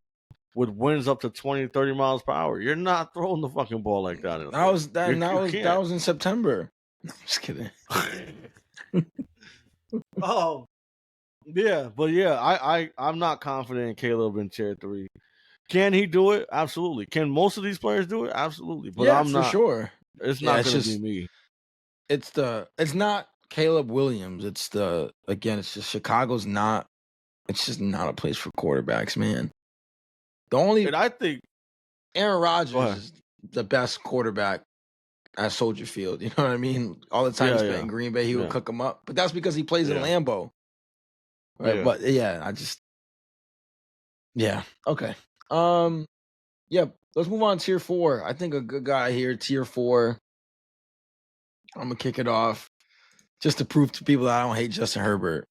with winds up to 20, 30 miles per hour. You're not throwing the fucking ball like that. That was in September. No, I'm just kidding. Oh, yeah, but yeah, I'm not confident in Caleb in tier 3. Can he do it? Absolutely. Can most of these players do it? Absolutely. But I'm not. For sure. It's not going to be me. It's not Caleb Williams. It's just Chicago's not. It's just not a place for quarterbacks, man. And I think Aaron Rodgers is the best quarterback at Soldier Field. You know what I mean? All the time he spent in Green Bay, he would cook them up. But that's because he plays in Lambeau. Right? Yeah. But okay. Let's move on to tier 4. I think a good guy here, tier 4. I'm gonna kick it off just to prove to people that I don't hate Justin Herbert.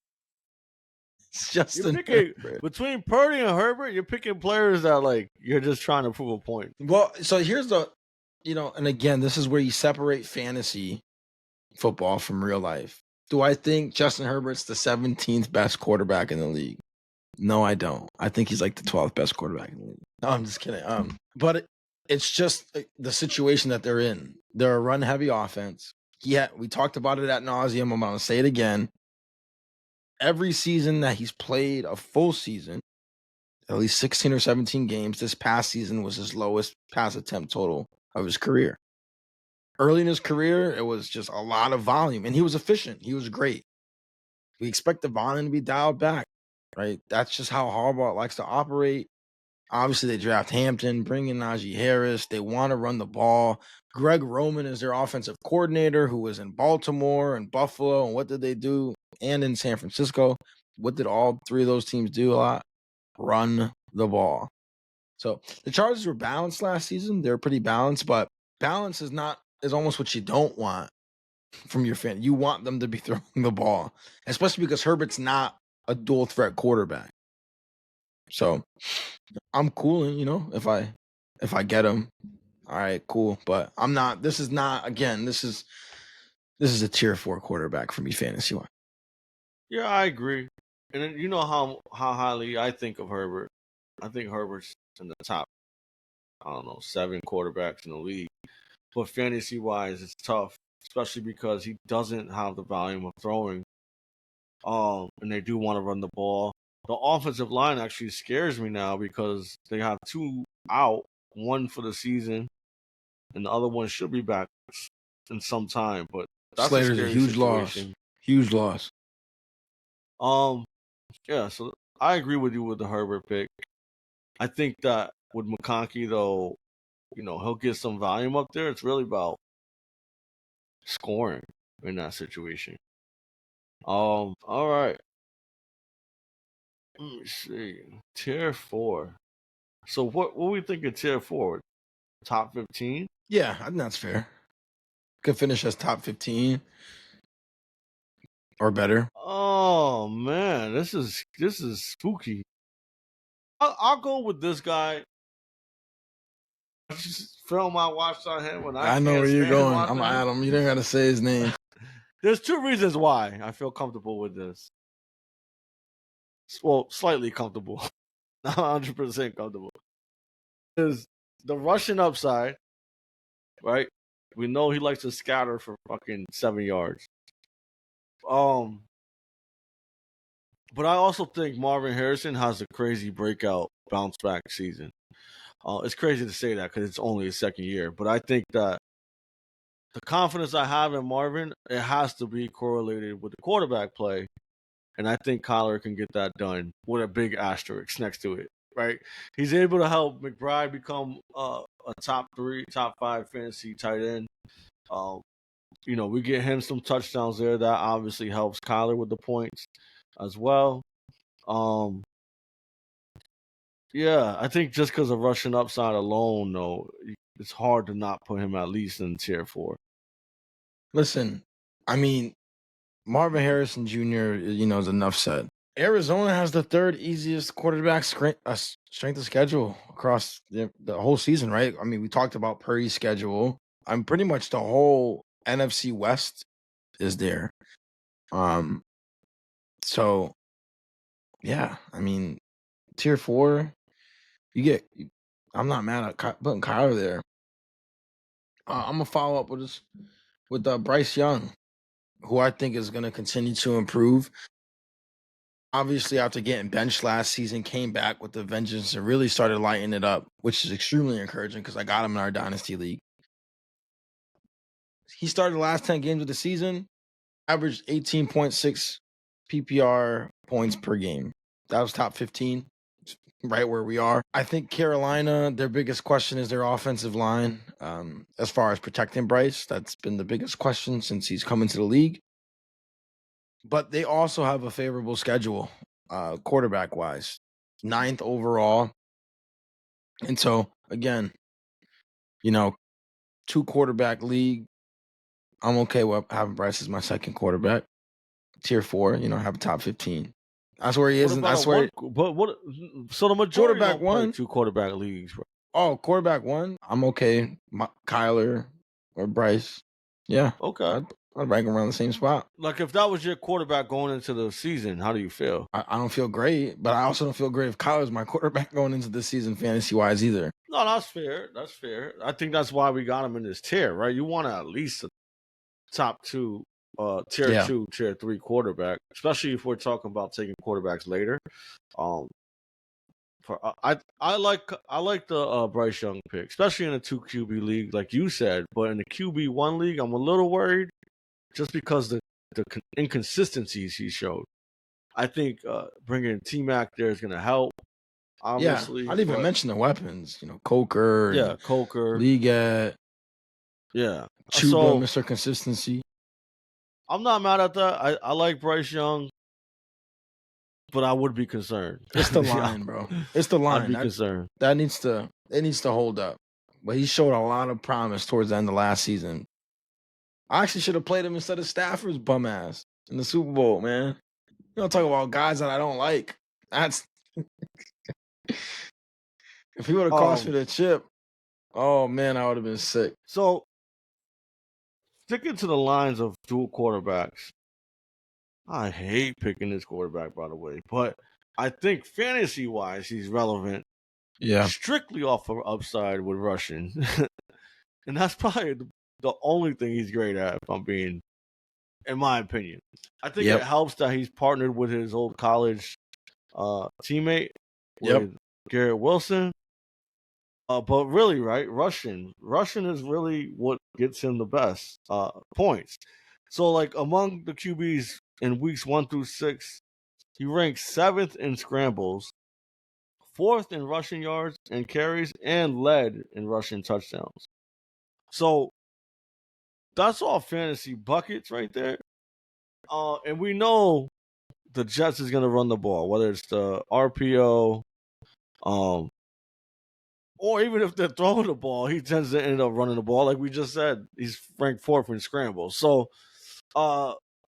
It's Justin Herbert. Between Purdy and Herbert, you're picking players that you're just trying to prove a point. Well, so here's and again, this is where you separate fantasy football from real life. Do I think Justin Herbert's the 17th best quarterback in the league? No, I don't. I think he's like the 12th best quarterback in the league. No, I'm just kidding. But it's just the situation that they're in. They're a run-heavy offense. We talked about it ad nauseum. I'm going to say it again. Every season that he's played a full season, at least 16 or 17 games, this past season was his lowest pass attempt total of his career. Early in his career, it was just a lot of volume, and he was efficient. He was great. We expect the volume to be dialed back, right? That's just how Harbaugh likes to operate. Obviously, they draft Hampton, bring in Najee Harris. They want to run the ball. Greg Roman is their offensive coordinator, who was in Baltimore and Buffalo. And what did they do? And in San Francisco. What did all 3 of those teams do a lot? Run the ball. So the Chargers were balanced last season. They're pretty balanced, but balance is almost what you don't want from your fan. You want them to be throwing the ball, especially because Herbert's not a dual threat quarterback. So I'm cool, if I get him, all right, cool. But I'm not. This is not. Again, this is a tier 4 quarterback for me, fantasy wise. Yeah, I agree. And you know how highly I think of Herbert. I think Herbert's in the top, 7 quarterbacks in the league. But fantasy-wise, it's tough, especially because he doesn't have the volume of throwing. And they do want to run the ball. The offensive line actually scares me now because they have 2 out, 1 for the season, and the other one should be back in some time. But that's Slater's a huge situation. Loss. Huge loss. Yeah, so I agree with you with the Herbert pick. I think that with McConkey, though, he'll get some volume up there. It's really about scoring in that situation. All right. Let me see. Tier 4. So what we think of tier 4? Top 15? Yeah, I think that's fair. Could finish as top 15 or better. Oh man, this is spooky. I'll go with this guy. Just film I watched on him when I know where you're going. I'm Adam. You don't gotta say his name. There's 2 reasons why I feel comfortable with this. Well, slightly comfortable. Not 100% comfortable. Is the rushing upside, right? We know he likes to scatter for fucking 7 yards. But I also think Marvin Harrison has a crazy breakout bounce back season. It's crazy to say that because it's only his 2nd year, but I think that the confidence I have in Marvin, it has to be correlated with the quarterback play, and I think Kyler can get that done with a big asterisk next to it, right? He's able to help McBride become a top 3, top 5 fantasy tight end. We get him some touchdowns there. That obviously helps Kyler with the points as well. Yeah, I think just because of rushing upside alone, though, it's hard to not put him at least in tier 4. Listen, I mean, Marvin Harrison Jr., is enough said. Arizona has the third easiest quarterback strength of schedule across the whole season, right? I mean, we talked about Purdy's schedule. I'm pretty much the whole NFC West is there. So yeah, I mean, tier 4, I'm not mad at putting Kyler there. I'm gonna follow up with Bryce Young, who I think is gonna continue to improve. Obviously, after getting benched last season, came back with the vengeance and really started lighting it up, which is extremely encouraging because I got him in our dynasty league. He started the last 10 games of the season, averaged 18.6 PPR points per game. That was top 15, right where we are. I think Carolina, their biggest question is their offensive line. As far as protecting Bryce, that's been the biggest question since he's come into the league. But they also have a favorable schedule, quarterback-wise. 9th overall. And so, again, 2-quarterback league. I'm okay with having Bryce as my second quarterback. Tier 4, have a top 15. That's where he is. That's where. So the majority quarterback don't play 1, 2 quarterback leagues, bro. Oh, quarterback 1, I'm okay. Kyler or Bryce. Yeah. Okay. I'd rank him around the same spot. Like, if that was your quarterback going into the season, how do you feel? I don't feel great, but I also don't feel great if Kyler's my quarterback going into the season fantasy-wise either. No, that's fair. That's fair. I think that's why we got him in this tier, right? You want at least a top 2, tier 2, tier 3 quarterback, especially if we're talking about taking quarterbacks later. I like the Bryce Young pick, especially in a 2 QB league, like you said. But in the QB1 league, I'm a little worried just because the inconsistencies he showed. I think bringing T-Mac there is going to help. Obviously, I didn't even mention the weapons. Coker. Yeah, Coker. Liga. Yeah, Chuba, Mr. Consistency. I'm not mad at that. I like Bryce Young, but I would be concerned. It's the line, bro. It's the line. I'd be concerned. It needs to hold up. But he showed a lot of promise towards the end of last season. I actually should have played him instead of Stafford's bum ass in the Super Bowl, man. You don't talk about guys that I don't like. That's if he would have cost me the chip, oh man, I would have been sick. So, sticking to the lines of dual quarterbacks, I hate picking this quarterback, by the way, but I think fantasy-wise, he's relevant. Yeah. Strictly off of upside with rushing. And that's probably the only thing he's great at, if I'm being, in my opinion. I think it helps that he's partnered with his old college teammate, with Garrett Wilson. But really, right, rushing is really what gets him the best points. So, like, among the QBs in weeks 1 through 6, he ranks 7th in scrambles, 4th in rushing yards and carries, and led in rushing touchdowns. So that's all fantasy buckets right there. And we know the Jets is going to run the ball, whether it's the RPO, or even if they're throwing the ball, he tends to end up running the ball. Like we just said, he's ranked 4th in scrambles. So,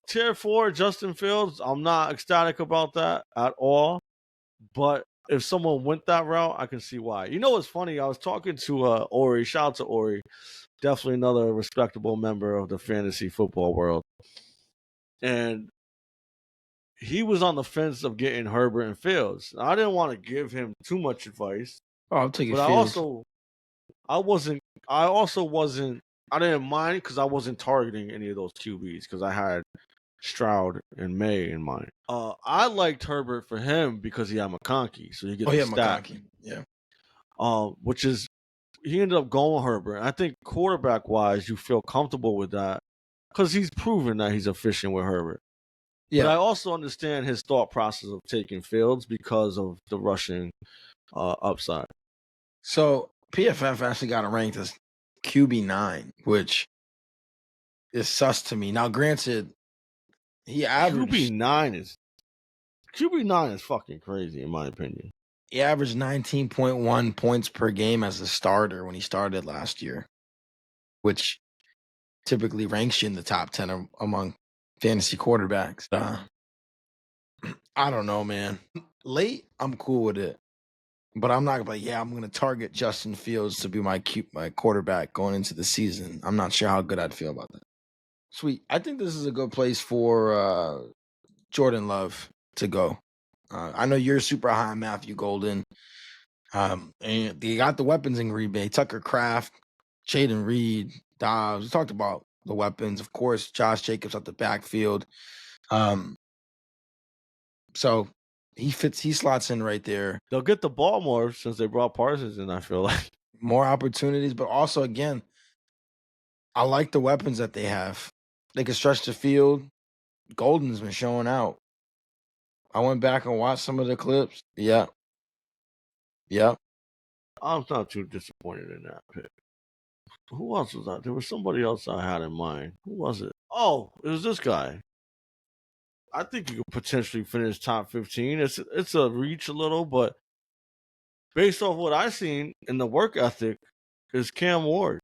tier 4, Justin Fields, I'm not ecstatic about that at all. But if someone went that route, I can see why. You know what's funny? I was talking to Ori. Shout out to Ori. Definitely another respectable member of the fantasy football world. And he was on the fence of getting Herbert and Fields. I didn't want to give him too much advice. Oh, I'll take it. But I didn't mind because I wasn't targeting any of those QBs because I had Stroud and May in mind. I liked Herbert for him because he had McConkey, so you get the stack. McConkey. Yeah. Which is he ended up going Herbert. I think quarterback wise, you feel comfortable with that because he's proven that he's efficient with Herbert. Yeah. But I also understand his thought process of taking Fields because of the rushing upside. So PFF actually got him ranked as QB9, which is sus to me. Now, granted, he averaged QB9 is QB9 is fucking crazy, in my opinion. He averaged 19.1 points per game as a starter when he started last year, which typically ranks you in the top 10 among fantasy quarterbacks. I don't know, man. Late, I'm cool with it. But I'm not like, I'm going to target Justin Fields to be my quarterback going into the season. I'm not sure how good I'd feel about that. Sweet. I think this is a good place for Jordan Love to go. I know you're super high on Matthew Golden. And they got the weapons in Green Bay. Tucker Kraft, Jaden Reed, Dobbs. We talked about the weapons. Of course, Josh Jacobs at the backfield. So he slots in right there. They'll get the ball more since they brought Parsons in, I feel like. More opportunities, but also, again, I like the weapons that they have. They can stretch the field. Golden's been showing out. I went back and watched some of the clips. Yeah. I'm not too disappointed in that pick. Who else was that? There was somebody else I had in mind. Who was it? Oh, it was this guy. I think he could potentially finish top 15. It's a reach a little, but based off what I've seen in the work ethic, is Cam Ward.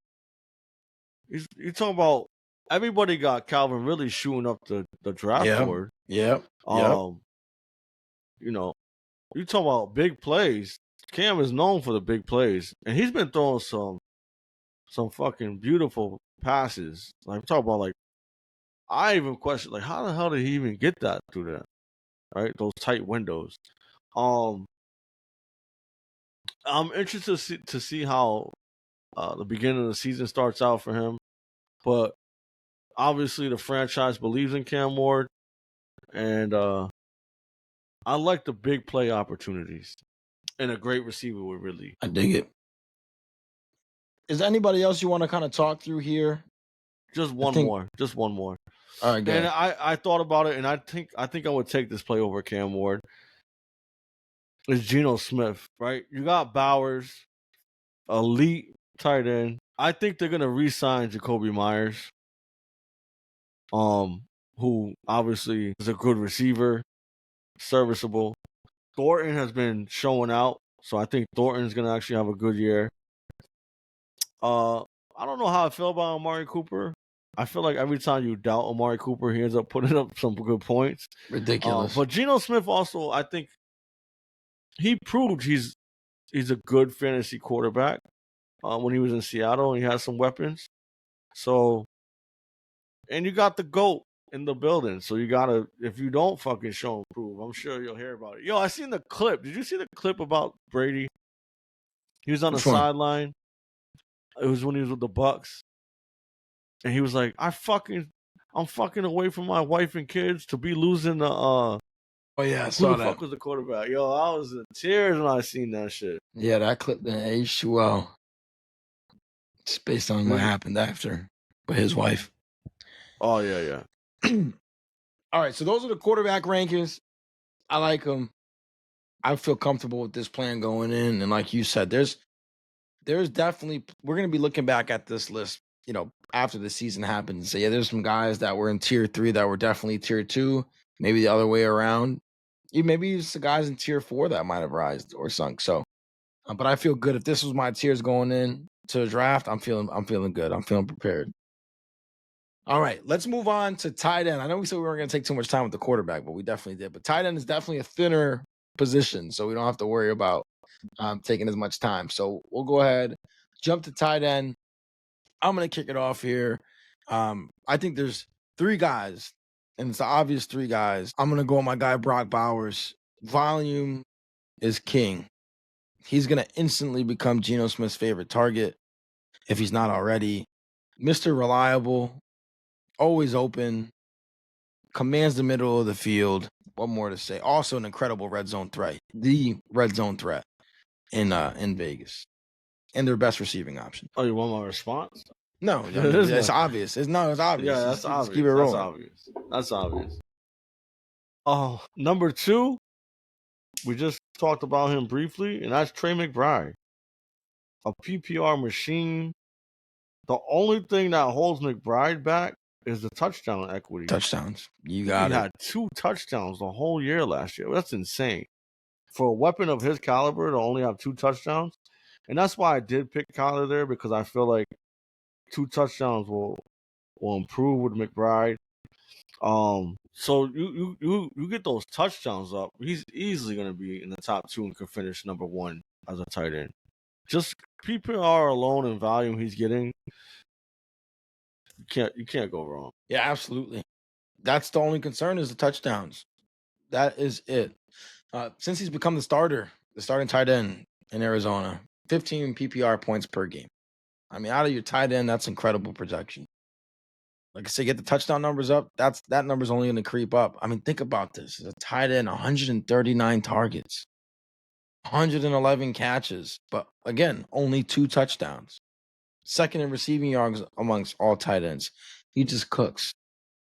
You talking about everybody got Calvin really shooting up the draft board. Yeah. You know, you talking about big plays. Cam is known for the big plays, and he's been throwing some fucking beautiful passes. Like I'm talking about, like I even question, like, how the hell did he even get that through that? Right, those tight windows. I'm interested to see how the beginning of the season starts out for him, but obviously the franchise believes in Cam Ward, and I like the big play opportunities, and a great receiver would really. I dig it. Is there anybody else you want to kind of talk through here? Just one more. All right, good. And I thought about it, and I think I would take this play over Cam Ward. It's Geno Smith, right? You got Bowers, elite tight end. I think they're gonna re-sign Jacoby Myers, who obviously is a good receiver, serviceable. Thornton has been showing out, so I think Thornton's gonna actually have a good year. I don't know how I feel about Amari Cooper. I feel like every time you doubt Amari Cooper, he ends up putting up some good points. Ridiculous. But Geno Smith also, I think he proved he's a good fantasy quarterback when he was in Seattle and he had some weapons. So, and you got the GOAT in the building. So you got to, if you don't fucking show and prove, I'm sure you'll hear about it. Yo, I seen the clip. Did you see the clip about Brady? He was on the sideline. It was when he was with the Bucks. And he was like, I'm fucking away from my wife and kids to be losing the oh yeah, I saw that. Who the fuck was the quarterback? Yo, I was in tears when I seen that shit. Yeah, that clip didn't age too well. It's based on what happened after with his wife. Oh yeah. All right, so those are the quarterback rankings. I like them. I feel comfortable with this plan going in, and like you said, there's definitely, we're gonna be looking back at this list, after the season happens and say, yeah, there's some guys that were in tier 3 that were definitely tier 2, maybe the other way around. Maybe it's the guys in tier 4 that might have rised or sunk. So, but I feel good. If this was my tiers going in to the draft, I'm feeling good. I'm feeling prepared. All right, let's move on to tight end. I know we said we weren't going to take too much time with the quarterback, but we definitely did. But tight end is definitely a thinner position, so we don't have to worry about taking as much time. So we'll go ahead, jump to tight end. I'm going to kick it off here. I think there's 3 guys, and it's the obvious 3 guys. I'm going to go with my guy, Brock Bowers. Volume is king. He's going to instantly become Geno Smith's favorite target if he's not already. Mr. Reliable, always open, commands the middle of the field. What more to say? Also an incredible red zone threat. The red zone threat in Vegas. And their best receiving option. Oh, you want my response? No, it's obvious. It's obvious. Yeah, that's obvious. Just keep it rolling. That's obvious. Oh, number 2, we just talked about him briefly, and that's Trey McBride. A PPR machine. The only thing that holds McBride back is the touchdown equity. Touchdowns. You He got it. had 2 touchdowns the whole year last year. That's insane. For a weapon of his caliber to only have 2 touchdowns. And that's why I did pick Kyler there, because I feel like 2 touchdowns will improve with McBride. So you get those touchdowns up, he's easily going to be in the top 2 and can finish number 1 as a tight end. Just PPR alone and volume he's getting, you can't go wrong. Yeah, absolutely. That's the only concern is the touchdowns. That is it. Since he's become the starting tight end in Arizona, 15 PPR points per game. I mean, out of your tight end, that's incredible projection. Like I say, get the touchdown numbers up. That number's only going to creep up. I mean, think about this: as a tight end, 139 targets, 111 catches, but again, only 2 touchdowns. Second in receiving yards amongst all tight ends. He just cooks.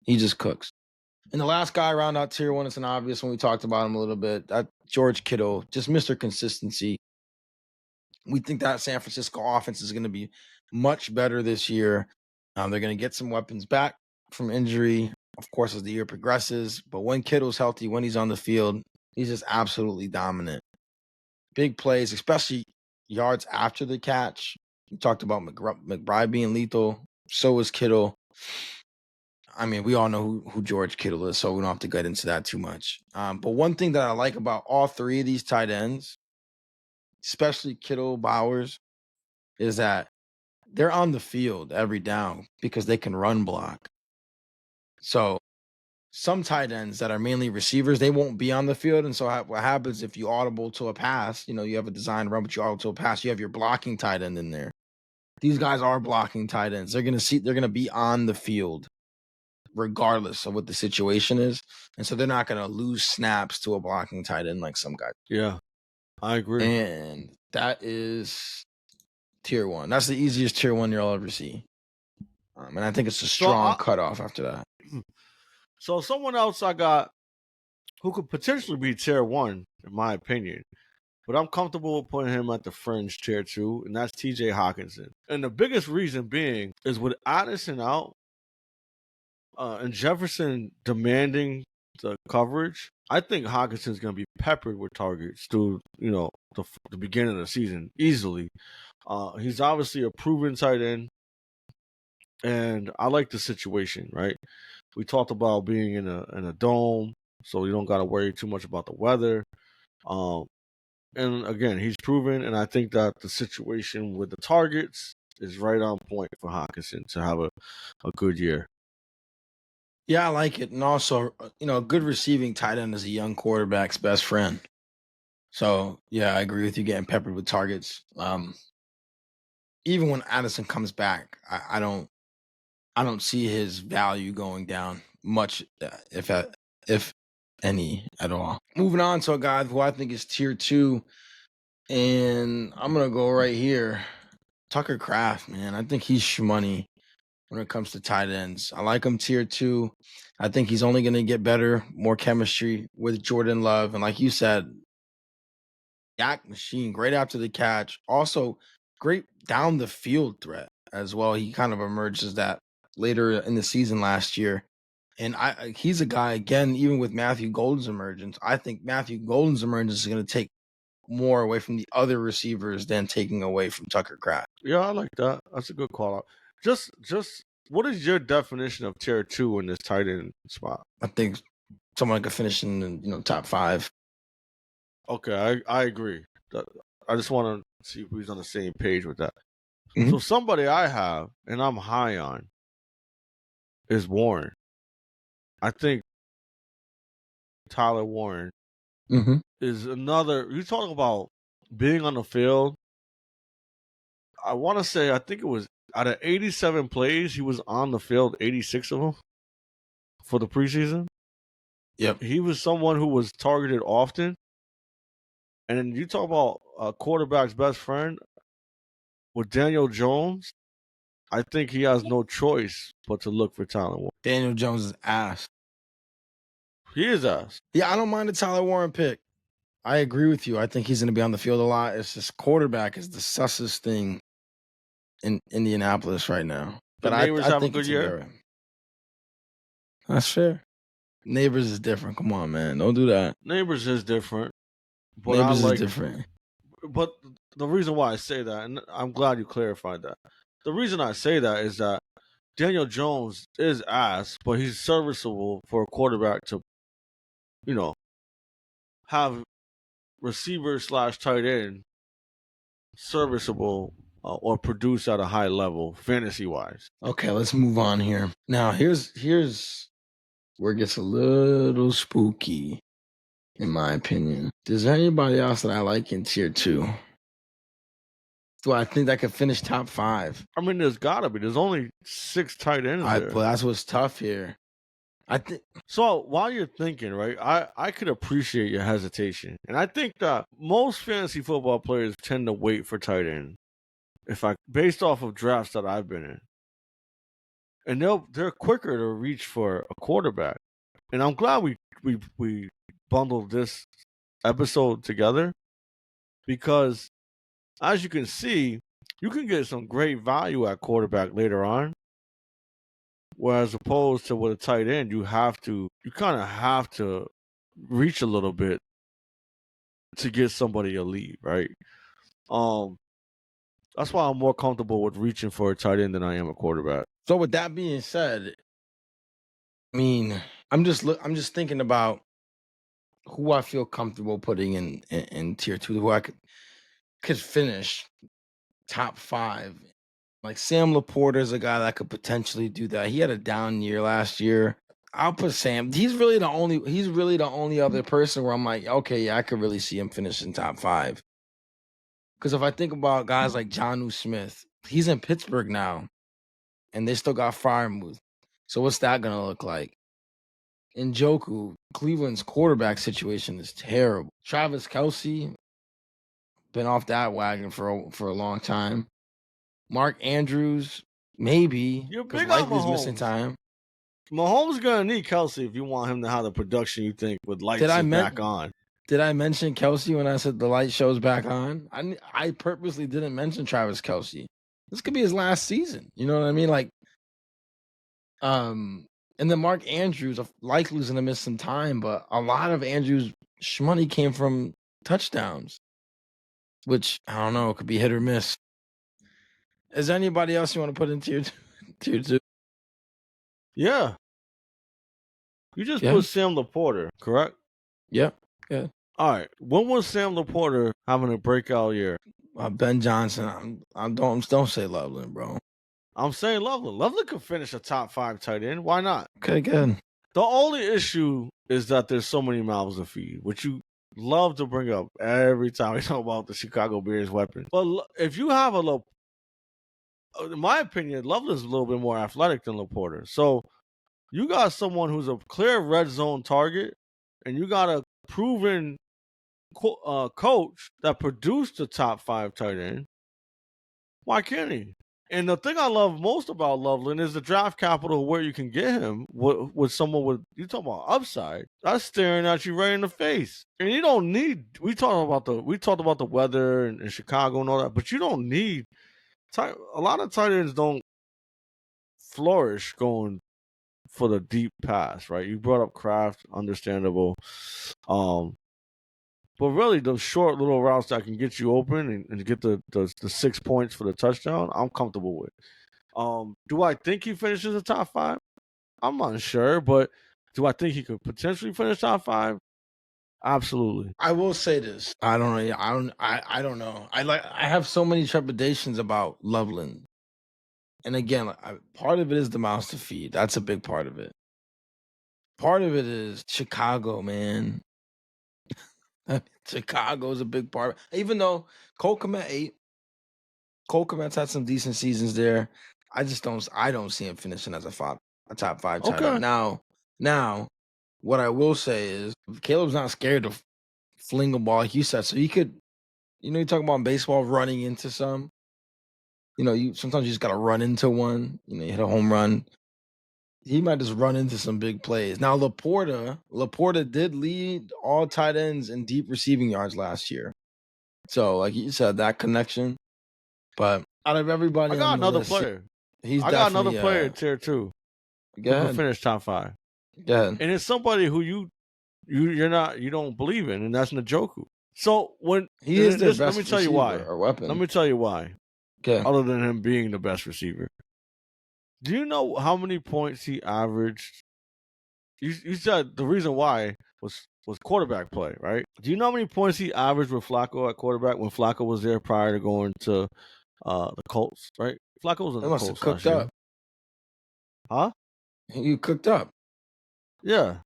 And the last guy around out tier 1, it's an obvious one. We talked about him a little bit. That George Kittle, just Mr. Consistency. We think that San Francisco offense is going to be much better this year. They're going to get some weapons back from injury, of course, as the year progresses. But when Kittle's healthy, when he's on the field, he's just absolutely dominant. Big plays, especially yards after the catch. We talked about McBride being lethal. So is Kittle. I mean, we all know who George Kittle is, so we don't have to get into that too much. But one thing that I like about all 3 of these tight ends, especially Kittle, Bowers, is that they're on the field every down because they can run block. So some tight ends that are mainly receivers, they won't be on the field. And so what happens if you audible to a pass, you have a design run, but you audible to a pass, you have your blocking tight end in there. These guys are blocking tight ends. They're going to be on the field regardless of what the situation is. And so they're not going to lose snaps to a blocking tight end like some guys. Yeah, I agree. And that is tier 1. That's the easiest tier 1 you'll ever see. And I think it's a strong cutoff after that. So someone else I got who could potentially be tier 1, in my opinion, but I'm comfortable with putting him at the fringe tier 2, and that's TJ Hockenson. And the biggest reason being is with Addison out, and Jefferson demanding the coverage, I think Hockenson's going to be peppered with targets through, the beginning of the season easily. He's obviously a proven tight end, and I like the situation, right? We talked about being in a dome, so you don't got to worry too much about the weather. And again, he's proven, and I think that the situation with the targets is right on point for Hockenson to have a good year. Yeah, I like it. And also, a good receiving tight end is a young quarterback's best friend. So, yeah, I agree with you getting peppered with targets. Even when Addison comes back, I don't see his value going down much, if any at all. Moving on to a guy who I think is tier 2, and I'm going to go right here. Tucker Kraft, man. I think he's shmoney when it comes to tight ends. I like him tier 2. I think he's only going to get better, more chemistry with Jordan Love. And like you said, yak machine, great after the catch. Also, great down the field threat as well. He kind of emerged as that later in the season last year. And he's a guy, again, even with Matthew Golden's emergence, I think Matthew Golden's emergence is going to take more away from the other receivers than taking away from Tucker Kraft. Yeah, I like that. That's a good call out. Just what is your definition of tier 2 in this tight end spot? I think someone could finish in the top 5. Okay, I agree. I just want to see if he's on the same page with that. Mm-hmm. So somebody I have and I'm high on is Warren. I think Tyler Warren is another. You talk about being on the field. I want to say, I think it was out of 87 plays, he was on the field 86 of them for the preseason. Yep. He was someone who was targeted often. And then you talk about a quarterback's best friend with Daniel Jones. I think he has no choice but to look for Tyler Warren. Daniel Jones is ass. He is ass. Yeah, I don't mind the Tyler Warren pick. I agree with you. I think he's going to be on the field a lot. It's just quarterback is the sussest thing in Indianapolis right now. But I think have a good year. That's fair. Neighbors is different. Come on, man. Don't do that. Neighbors is different. But Neighbors is different. But the reason why I say that, and I'm glad you clarified that. The reason I say that is that Daniel Jones is ass, but he's serviceable for a quarterback to, have receiver/tight end serviceable or produce at a high level, fantasy wise. Okay, let's move on here. Now, here's where it gets a little spooky, in my opinion. Is there anybody else that I like in tier 2? Do I think that could finish top 5? I mean, there's gotta be. There's only 6 tight ends there. But that's what's tough here. I think so. While you're thinking, right, I could appreciate your hesitation, and I think that most fantasy football players tend to wait for tight end. Based off of drafts that I've been in, and they're quicker to reach for a quarterback, and I'm glad we bundled this episode together because, as you can see, you can get some great value at quarterback later on. Whereas opposed to with a tight end, you kind of have to reach a little bit to get somebody elite, right? That's why I'm more comfortable with reaching for a tight end than I am a quarterback. So with that being said, I mean, I'm just thinking about who I feel comfortable putting in tier 2, who I could finish top 5. Like Sam Laporta is a guy that could potentially do that. He had a down year last year. I'll put Sam. He's really the only other person where I'm like, okay, yeah, I could really see him finishing top 5. Because if I think about guys like Jonnu Smith, he's in Pittsburgh now, and they still got Freiermuth. So what's that gonna look like? Njoku, Cleveland's quarterback situation is terrible. Travis Kelce, been off that wagon for a long time. Mark Andrews, maybe. You're because big on likely's Mahomes. missing time. Mahomes gonna need Kelce if you want him to have the production you think with lights back on. Did I mention Kelce when I said the light show's back on? I purposely didn't mention Travis Kelce. This could be his last season. You know what I mean? Like, and then Mark Andrews likely is gonna miss some time, but a lot of Andrews' shmoney came from touchdowns, which I don't know, could be hit or miss. Is there anybody else you want to put in tier 2? Yeah. You just put Sam Laporta, correct? Yeah. Yeah. All right. When was Sam Laporta having a breakout year? Ben Johnson. Don't say Loveland, bro. I'm saying Loveland. Loveland could finish a top 5 tight end. Why not? Okay, good. The only issue is that there's so many mouths to feed, which you love to bring up every time we talk about the Chicago Bears weapon. But if you have in my opinion, Loveland's a little bit more athletic than Laporta. So you got someone who's a clear red zone target, and you got a proven coach that produced the top 5 tight end. Why can't he? And the thing I love most about Loveland is the draft capital where you can get him with someone with, you talk about upside, that's staring at you right in the face. And you don't need, we talked about the weather in Chicago and all that, but you don't need, a lot of tight ends don't flourish going for the deep pass, right? You brought up Kraft, understandable. But really, those short little routes that can get you open and get the 6 points for the touchdown, I'm comfortable with. Do I think he finishes the top 5? I'm not sure, but do I think he could potentially finish top 5? Absolutely. I will say this. I don't know. I don't know. I have so many trepidations about Loveland. And again, part of it is the mouths to feed. That's a big part of it. Part of it is Chicago, man. Chicago's a big part. Even though Cole Kmet Komet's had some decent seasons there. I don't see him finishing as a top 5 tight end. Now, what I will say is Caleb's not scared to fling a ball, like you said. So he could, you talk about baseball running into some. Sometimes you just gotta run into one. You hit a home run. He might just run into some big plays. Now, Laporta did lead all tight ends in deep receiving yards last year. So, like you said, that connection. But out of everybody, I got another player. I got another player in tier 2. Who can finish top 5. Yeah. And it's somebody who you don't believe in, and that's Njoku. So when he is their this, best let me tell you why. or weapon. Let me tell you why. Okay. Other than him being the best receiver, do you know how many points he averaged? You said the reason why was quarterback play, right? Do you know how many points he averaged with Flacco at quarterback when Flacco was there prior to going to the Colts, right? Flacco was in the Colts last year. Up. Huh? You cooked up. Yeah.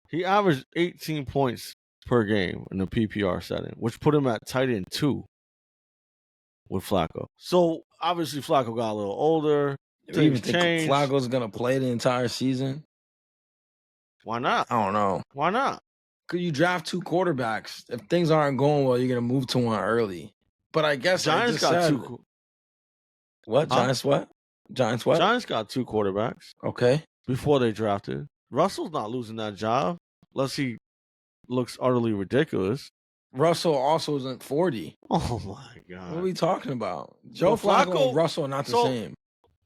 He averaged 18 points per game in the PPR setting, which put him at tight end 2 with Flacco. So obviously Flacco got a little older. Do you even think Flacco's gonna play the entire season? Why not? I don't know. Why not? Could you draft 2 quarterbacks? If things aren't going well, you're gonna move to one early. But I guess Giants got 2. What? Huh? Giants what? Giants what? Giants got 2 quarterbacks. Okay. Before they drafted. Russell's not losing that job unless he looks utterly ridiculous. Russell also isn't 40. Oh my God. What are we talking about? Joe Flacco and Russell are not the same.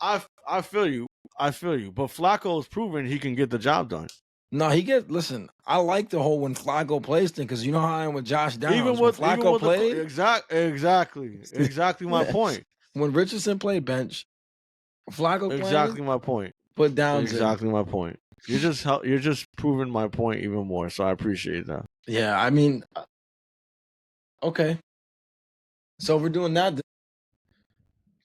I feel you. But Flacco's proven he can get the job done. No, listen, I like the whole when Flacco plays thing because you know how I am with Josh Downs. Even when Flacco played. Exactly my point. When Richardson played bench, Flacco played. Exactly my point. Put Downs Exactly my point. You're just proving my point even more, so I appreciate that. Yeah, I mean, okay. So we're doing that.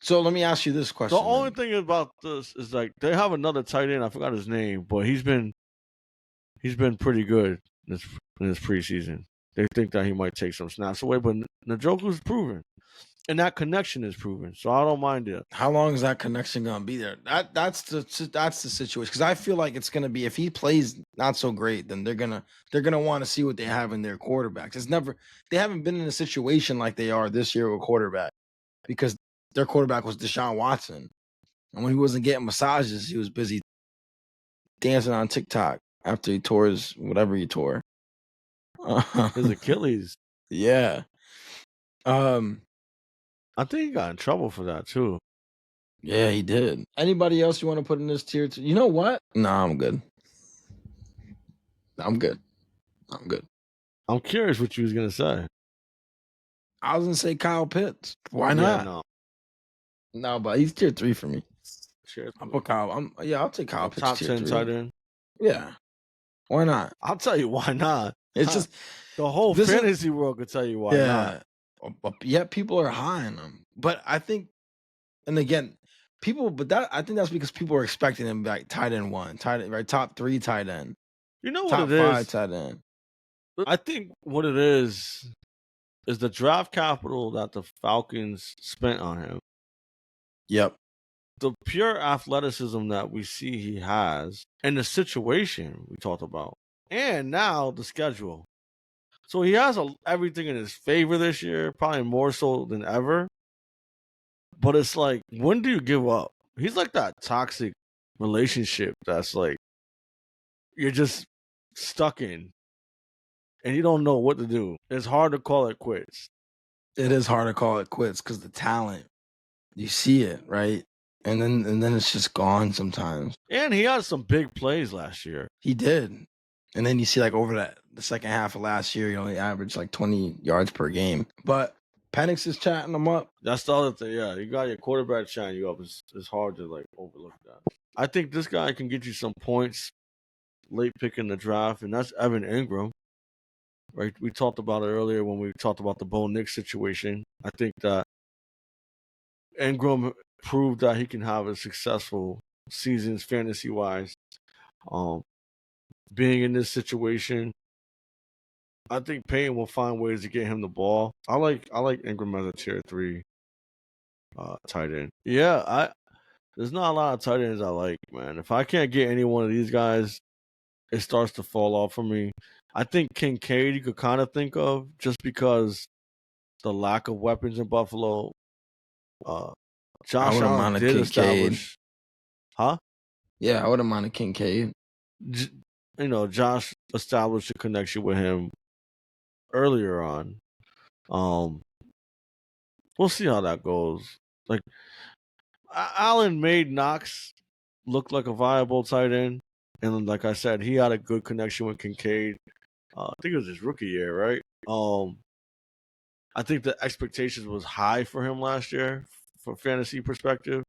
So let me ask you this question. The only thing about this is like they have another tight end. I forgot his name, but he's been pretty good in this preseason. They think that he might take some snaps away, but Njoku's proven. And that connection is proven, so I don't mind it. How long is that connection gonna be there? That's the situation. Because I feel like it's gonna be if he plays not so great, then they're gonna want to see what they have in their quarterbacks. They haven't been in a situation like they are this year with quarterback because their quarterback was Deshaun Watson, and when he wasn't getting massages, he was busy dancing on TikTok after he tore whatever he tore. His Achilles. Yeah. I think he got in trouble for that too. Yeah, he did. Anybody else you want to put in this tier? You know what? No, I'm good. I'm good. I'm curious what you was gonna say. I was gonna say Kyle Pitts. Why not? No, but he's tier 3 for me. I'll put Kyle. I'll take Kyle Pitts. Top 10 tight end. Yeah. Why not? I'll tell you why not. It's just the whole fantasy world could tell you why not. Yeah, people are high on him. But I think, and again, I think that's because people are expecting him like tight end 1, right? Top 3 tight end. You know what top it 5 is? tight end. I think what it is the draft capital that the Falcons spent on him. Yep. The pure athleticism that we see he has, and the situation we talked about, and now the schedule. So he has everything in his favor this year, probably more so than ever. But it's like, when do you give up? He's like that toxic relationship that's like, you're just stuck in, and you don't know what to do. It's hard to call it quits. It is hard to call it quits because the talent, you see it, right? And then it's just gone sometimes. And he had some big plays last year. He did. And then you see like over the second half of last year, he only averaged like 20 yards per game. But Penix is chatting him up. That's the other thing. Yeah, you got your quarterback chatting you up. It's hard to like overlook that. I think this guy can get you some points late pick in the draft, and that's Evan Ingram. Right? We talked about it earlier when we talked about the Bo Nix situation. I think that Ingram proved that he can have a successful seasons fantasy-wise. Being in this situation, I think Payton will find ways to get him the ball. I like Ingram as a tier 3 tight end. Yeah, there's not a lot of tight ends I like, man. If I can't get any one of these guys, it starts to fall off for me. I think Kincaid you could kind of think of just because the lack of weapons in Buffalo. Josh Allen did establish. Huh? Yeah, I wouldn't mind a Kincaid. Josh established a connection with him earlier on. We'll see how that goes. Like, Allen made Knox look like a viable tight end, And like I said, he had a good connection with Kincaid. I think it was his rookie year, right? I think the expectations was high for him last year from fantasy perspective.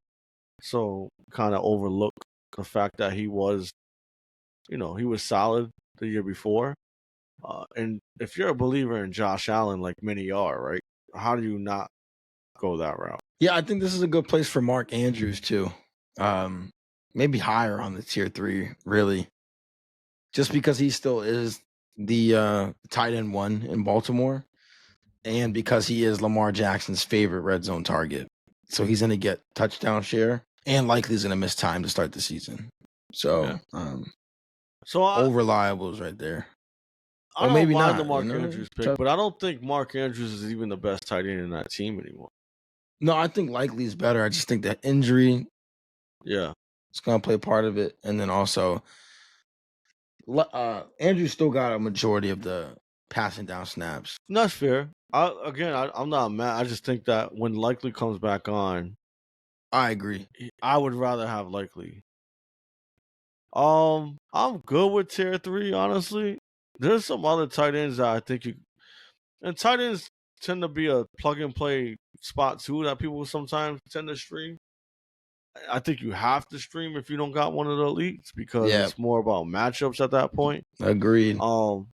So kind of overlooked the fact that he was solid the year before. And if you're a believer in Josh Allen, like many are, right? How do you not go that route? Yeah, I think this is a good place for Mark Andrews too. Maybe higher on the tier 3, really. Just because he still is the tight end 1 in Baltimore, and because he is Lamar Jackson's favorite red zone target. So he's going to get touchdown share and likely is going to miss time to start the season. So, reliable is right there. I don't mind the Mark Andrews pick, but I don't think Mark Andrews is even the best tight end in that team anymore. No, I think likely is better. I just think that injury, it's going to play part of it. And then also, Andrew still got a majority of the passing down snaps. That's fair. I'm not mad. I just think that when Likely comes back on, I agree. I would rather have Likely. I'm good with tier 3, honestly. There's some other tight ends that I think and tight ends tend to be a plug and play spot too that people sometimes tend to stream. I think you have to stream if you don't got one of the elites because it's more about matchups at that point. Agreed. So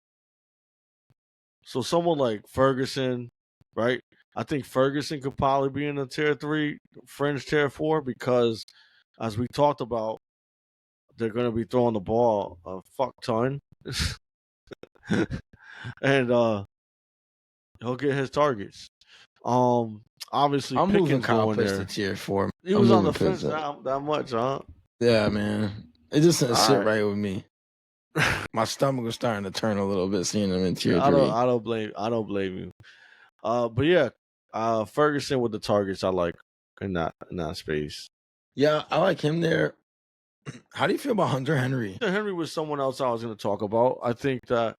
someone like Ferguson, right? I think Ferguson could probably be in a tier 3, fringe tier 4 because, as we talked about, they're going to be throwing the ball a fuck ton, and he'll get his targets. Obviously, I'm Pickens moving Kyle going Pitts there. to tier 4. He was on the fence that much, huh? Yeah, man. It just didn't sit right with me. My stomach was starting to turn a little bit seeing him in tier 3. I don't blame you. But yeah, Ferguson with the targets I like in that space. Yeah, I like him there. How do you feel about Hunter Henry? Hunter Henry was someone else I was going to talk about. I think that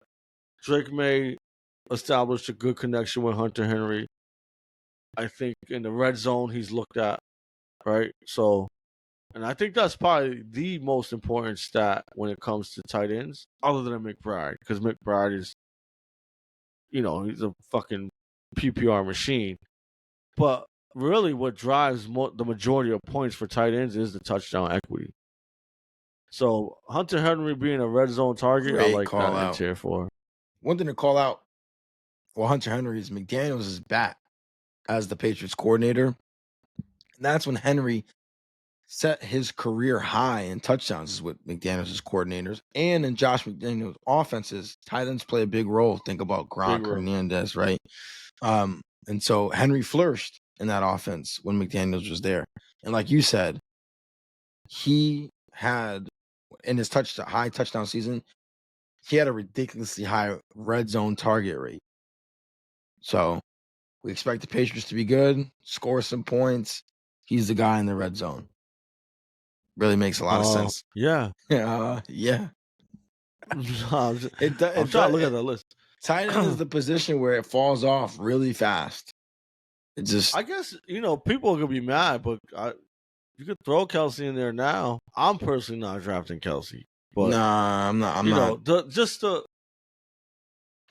Drake May established a good connection with Hunter Henry. I think in the red zone he's looked at, right? So, and I think that's probably the most important stat when it comes to tight ends, other than McBride, because McBride is, he's a fucking PPR machine. But really what drives the majority of points for tight ends is the touchdown equity. So Hunter Henry being a red zone target, I like that in tier 4. One thing to call out for Hunter Henry is McDaniels is back as the Patriots coordinator. And that's when Henry set his career high in touchdowns with McDaniels' coordinators. And in Josh McDaniels' offenses, tight ends play a big role. Think about Gronk, Hernandez, right? And so Henry flourished in that offense when McDaniels was there. And like you said, he had, in his high touchdown season, he had a ridiculously high red zone target rate. So we expect the Patriots to be good, score some points. He's the guy in the red zone. Really makes a lot of sense. Yeah. Yeah. I'm trying to look at the list. Tight end is the position where it falls off really fast. It just, I guess, people could be mad, but you could throw Kelsey in there now. I'm personally not drafting Kelsey. But nah, I'm not.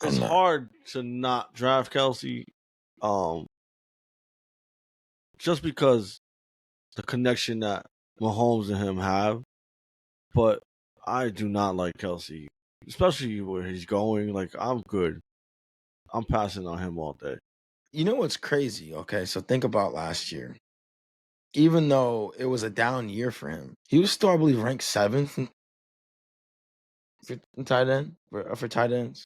It's hard to not draft Kelsey, just because the connection that Mahomes and him have. But I do not like Kelsey, especially where he's going. Like, I'm good. I'm passing on him all day. You know what's crazy? Okay, so think about last year. Even though it was a down year for him, he was still, I believe, ranked 7th in tight end for tight ends,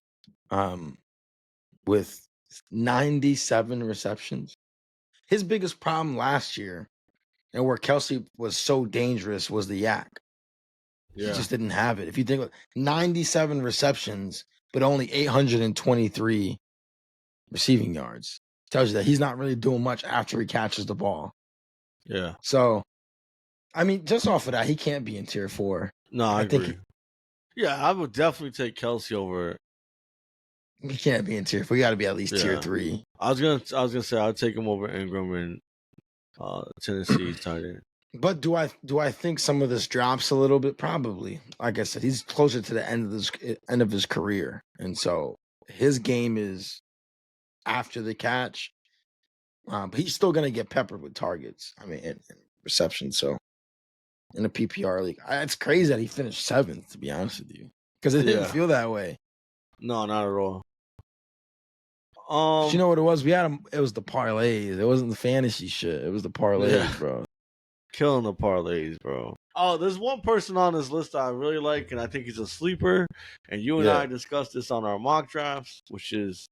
with 97 receptions. His biggest problem last year, and where Kelsey was so dangerous, was the yak. He just didn't have it. If you think 97 receptions, but only 823 receiving yards, tells you that he's not really doing much after he catches the ball. Yeah. So, I mean, just off of that, he can't be in tier 4. No, I agree. I would definitely take Kelsey over. He can't be in tier 4. You got to be at least tier 3. I was gonna say I'd take him over Ingram and Tennessee tight end. But do I think some of this drops a little bit? Probably. Like I said, he's closer to the end of his career, and so his game is after the catch. But he's still gonna get peppered with targets. I mean, and reception. So in a PPR league, it's crazy that he finished 7th. To be honest with you, because it didn't feel that way. No, not at all. You know what it was? We had him. It was the parlays. It wasn't the fantasy shit. It was the parlays, bro. Killing the parlays, bro. Oh, there's one person on this list I really like, and I think he's a sleeper. And you and I discussed this on our mock drafts, which is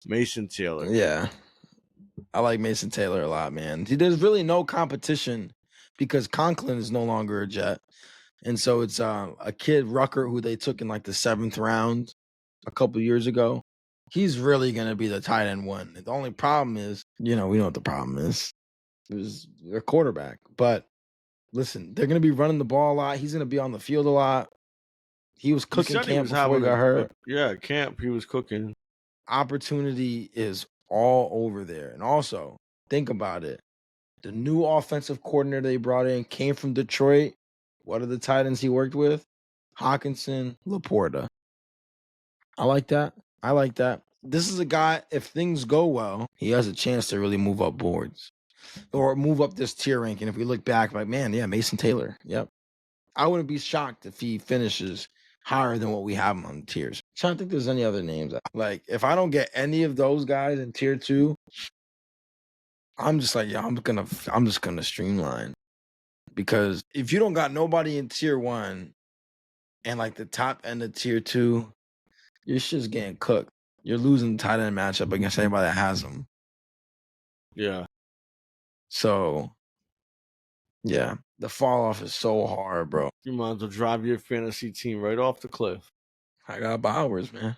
Mason Taylor. Yeah. I like Mason Taylor a lot, man. There's really no competition because Conklin is no longer a Jet. And so it's a kid, Rucker, who they took in like the 7th round a couple years ago. He's really going to be the tight end 1. The only problem is, we know what the problem is. It was their quarterback. But listen, they're going to be running the ball a lot. He's going to be on the field a lot. He was cooking camp before he got hurt. Camp, he was cooking. Opportunity is all over there. And also, think about it. The new offensive coordinator they brought in came from Detroit. What are the tight ends he worked with? Hockenson, Laporta. I like that. This is a guy, if things go well, he has a chance to really move up boards or move up this tier ranking. If we look back, like, man, yeah, Mason Taylor. Yep. I wouldn't be shocked if he finishes higher than what we have him on the tiers. I'm trying to think there's any other names. Like, if I don't get any of those guys in tier 2, I'm just like, I'm just gonna streamline. Because if you don't got nobody in tier 1 and like the top end of tier 2, your shit's getting cooked. You're losing the tight end matchup against anybody that has them. Yeah. So, yeah, the fall off is so hard, bro. You might as well drive your fantasy team right off the cliff. I got Bowers, man.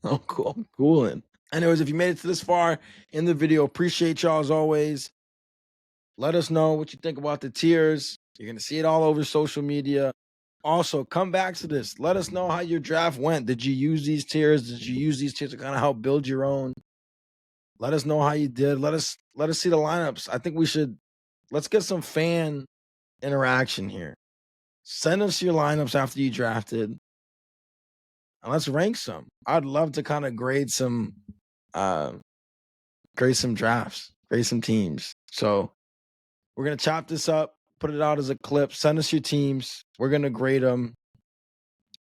I'm cooling. Anyways, if you made it to this far in the video, appreciate y'all as always. Let us know what you think about the tiers. You're going to see it all over social media. Also, come back to this. Let us know how your draft went. Did you use these tiers? Did you use these tiers to kind of help build your own? Let us know how you did. Let us see the lineups. I think let's get some fan interaction here. Send us your lineups after you drafted. And let's rank some. I'd love to kind of grade some drafts, grade some teams. So we're going to chop this up, put it out as a clip. Send us your teams. We're going to grade them.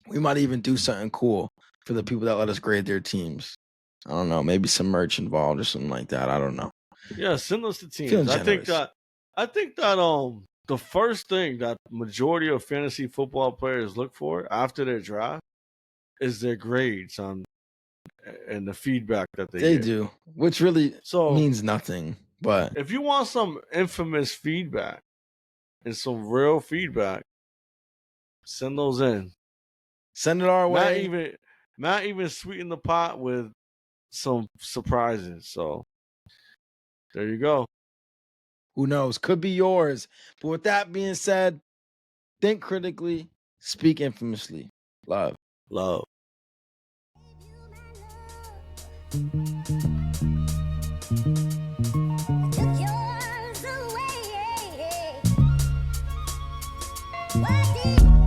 We might even do something cool for the people that let us grade their teams. I don't know. Maybe some merch involved or something like that. I don't know. Yeah, send us the teams. I think that the first thing that majority of fantasy football players look for after their draft is their grades and the feedback that they get. Do, which really means nothing. But if you want some infamous feedback and some real feedback, send those in. Send it our way. Not even sweeten the pot with some surprises. So there you go. Who knows? Could be yours. But with that being said, think critically, speak infamously. Love. Love.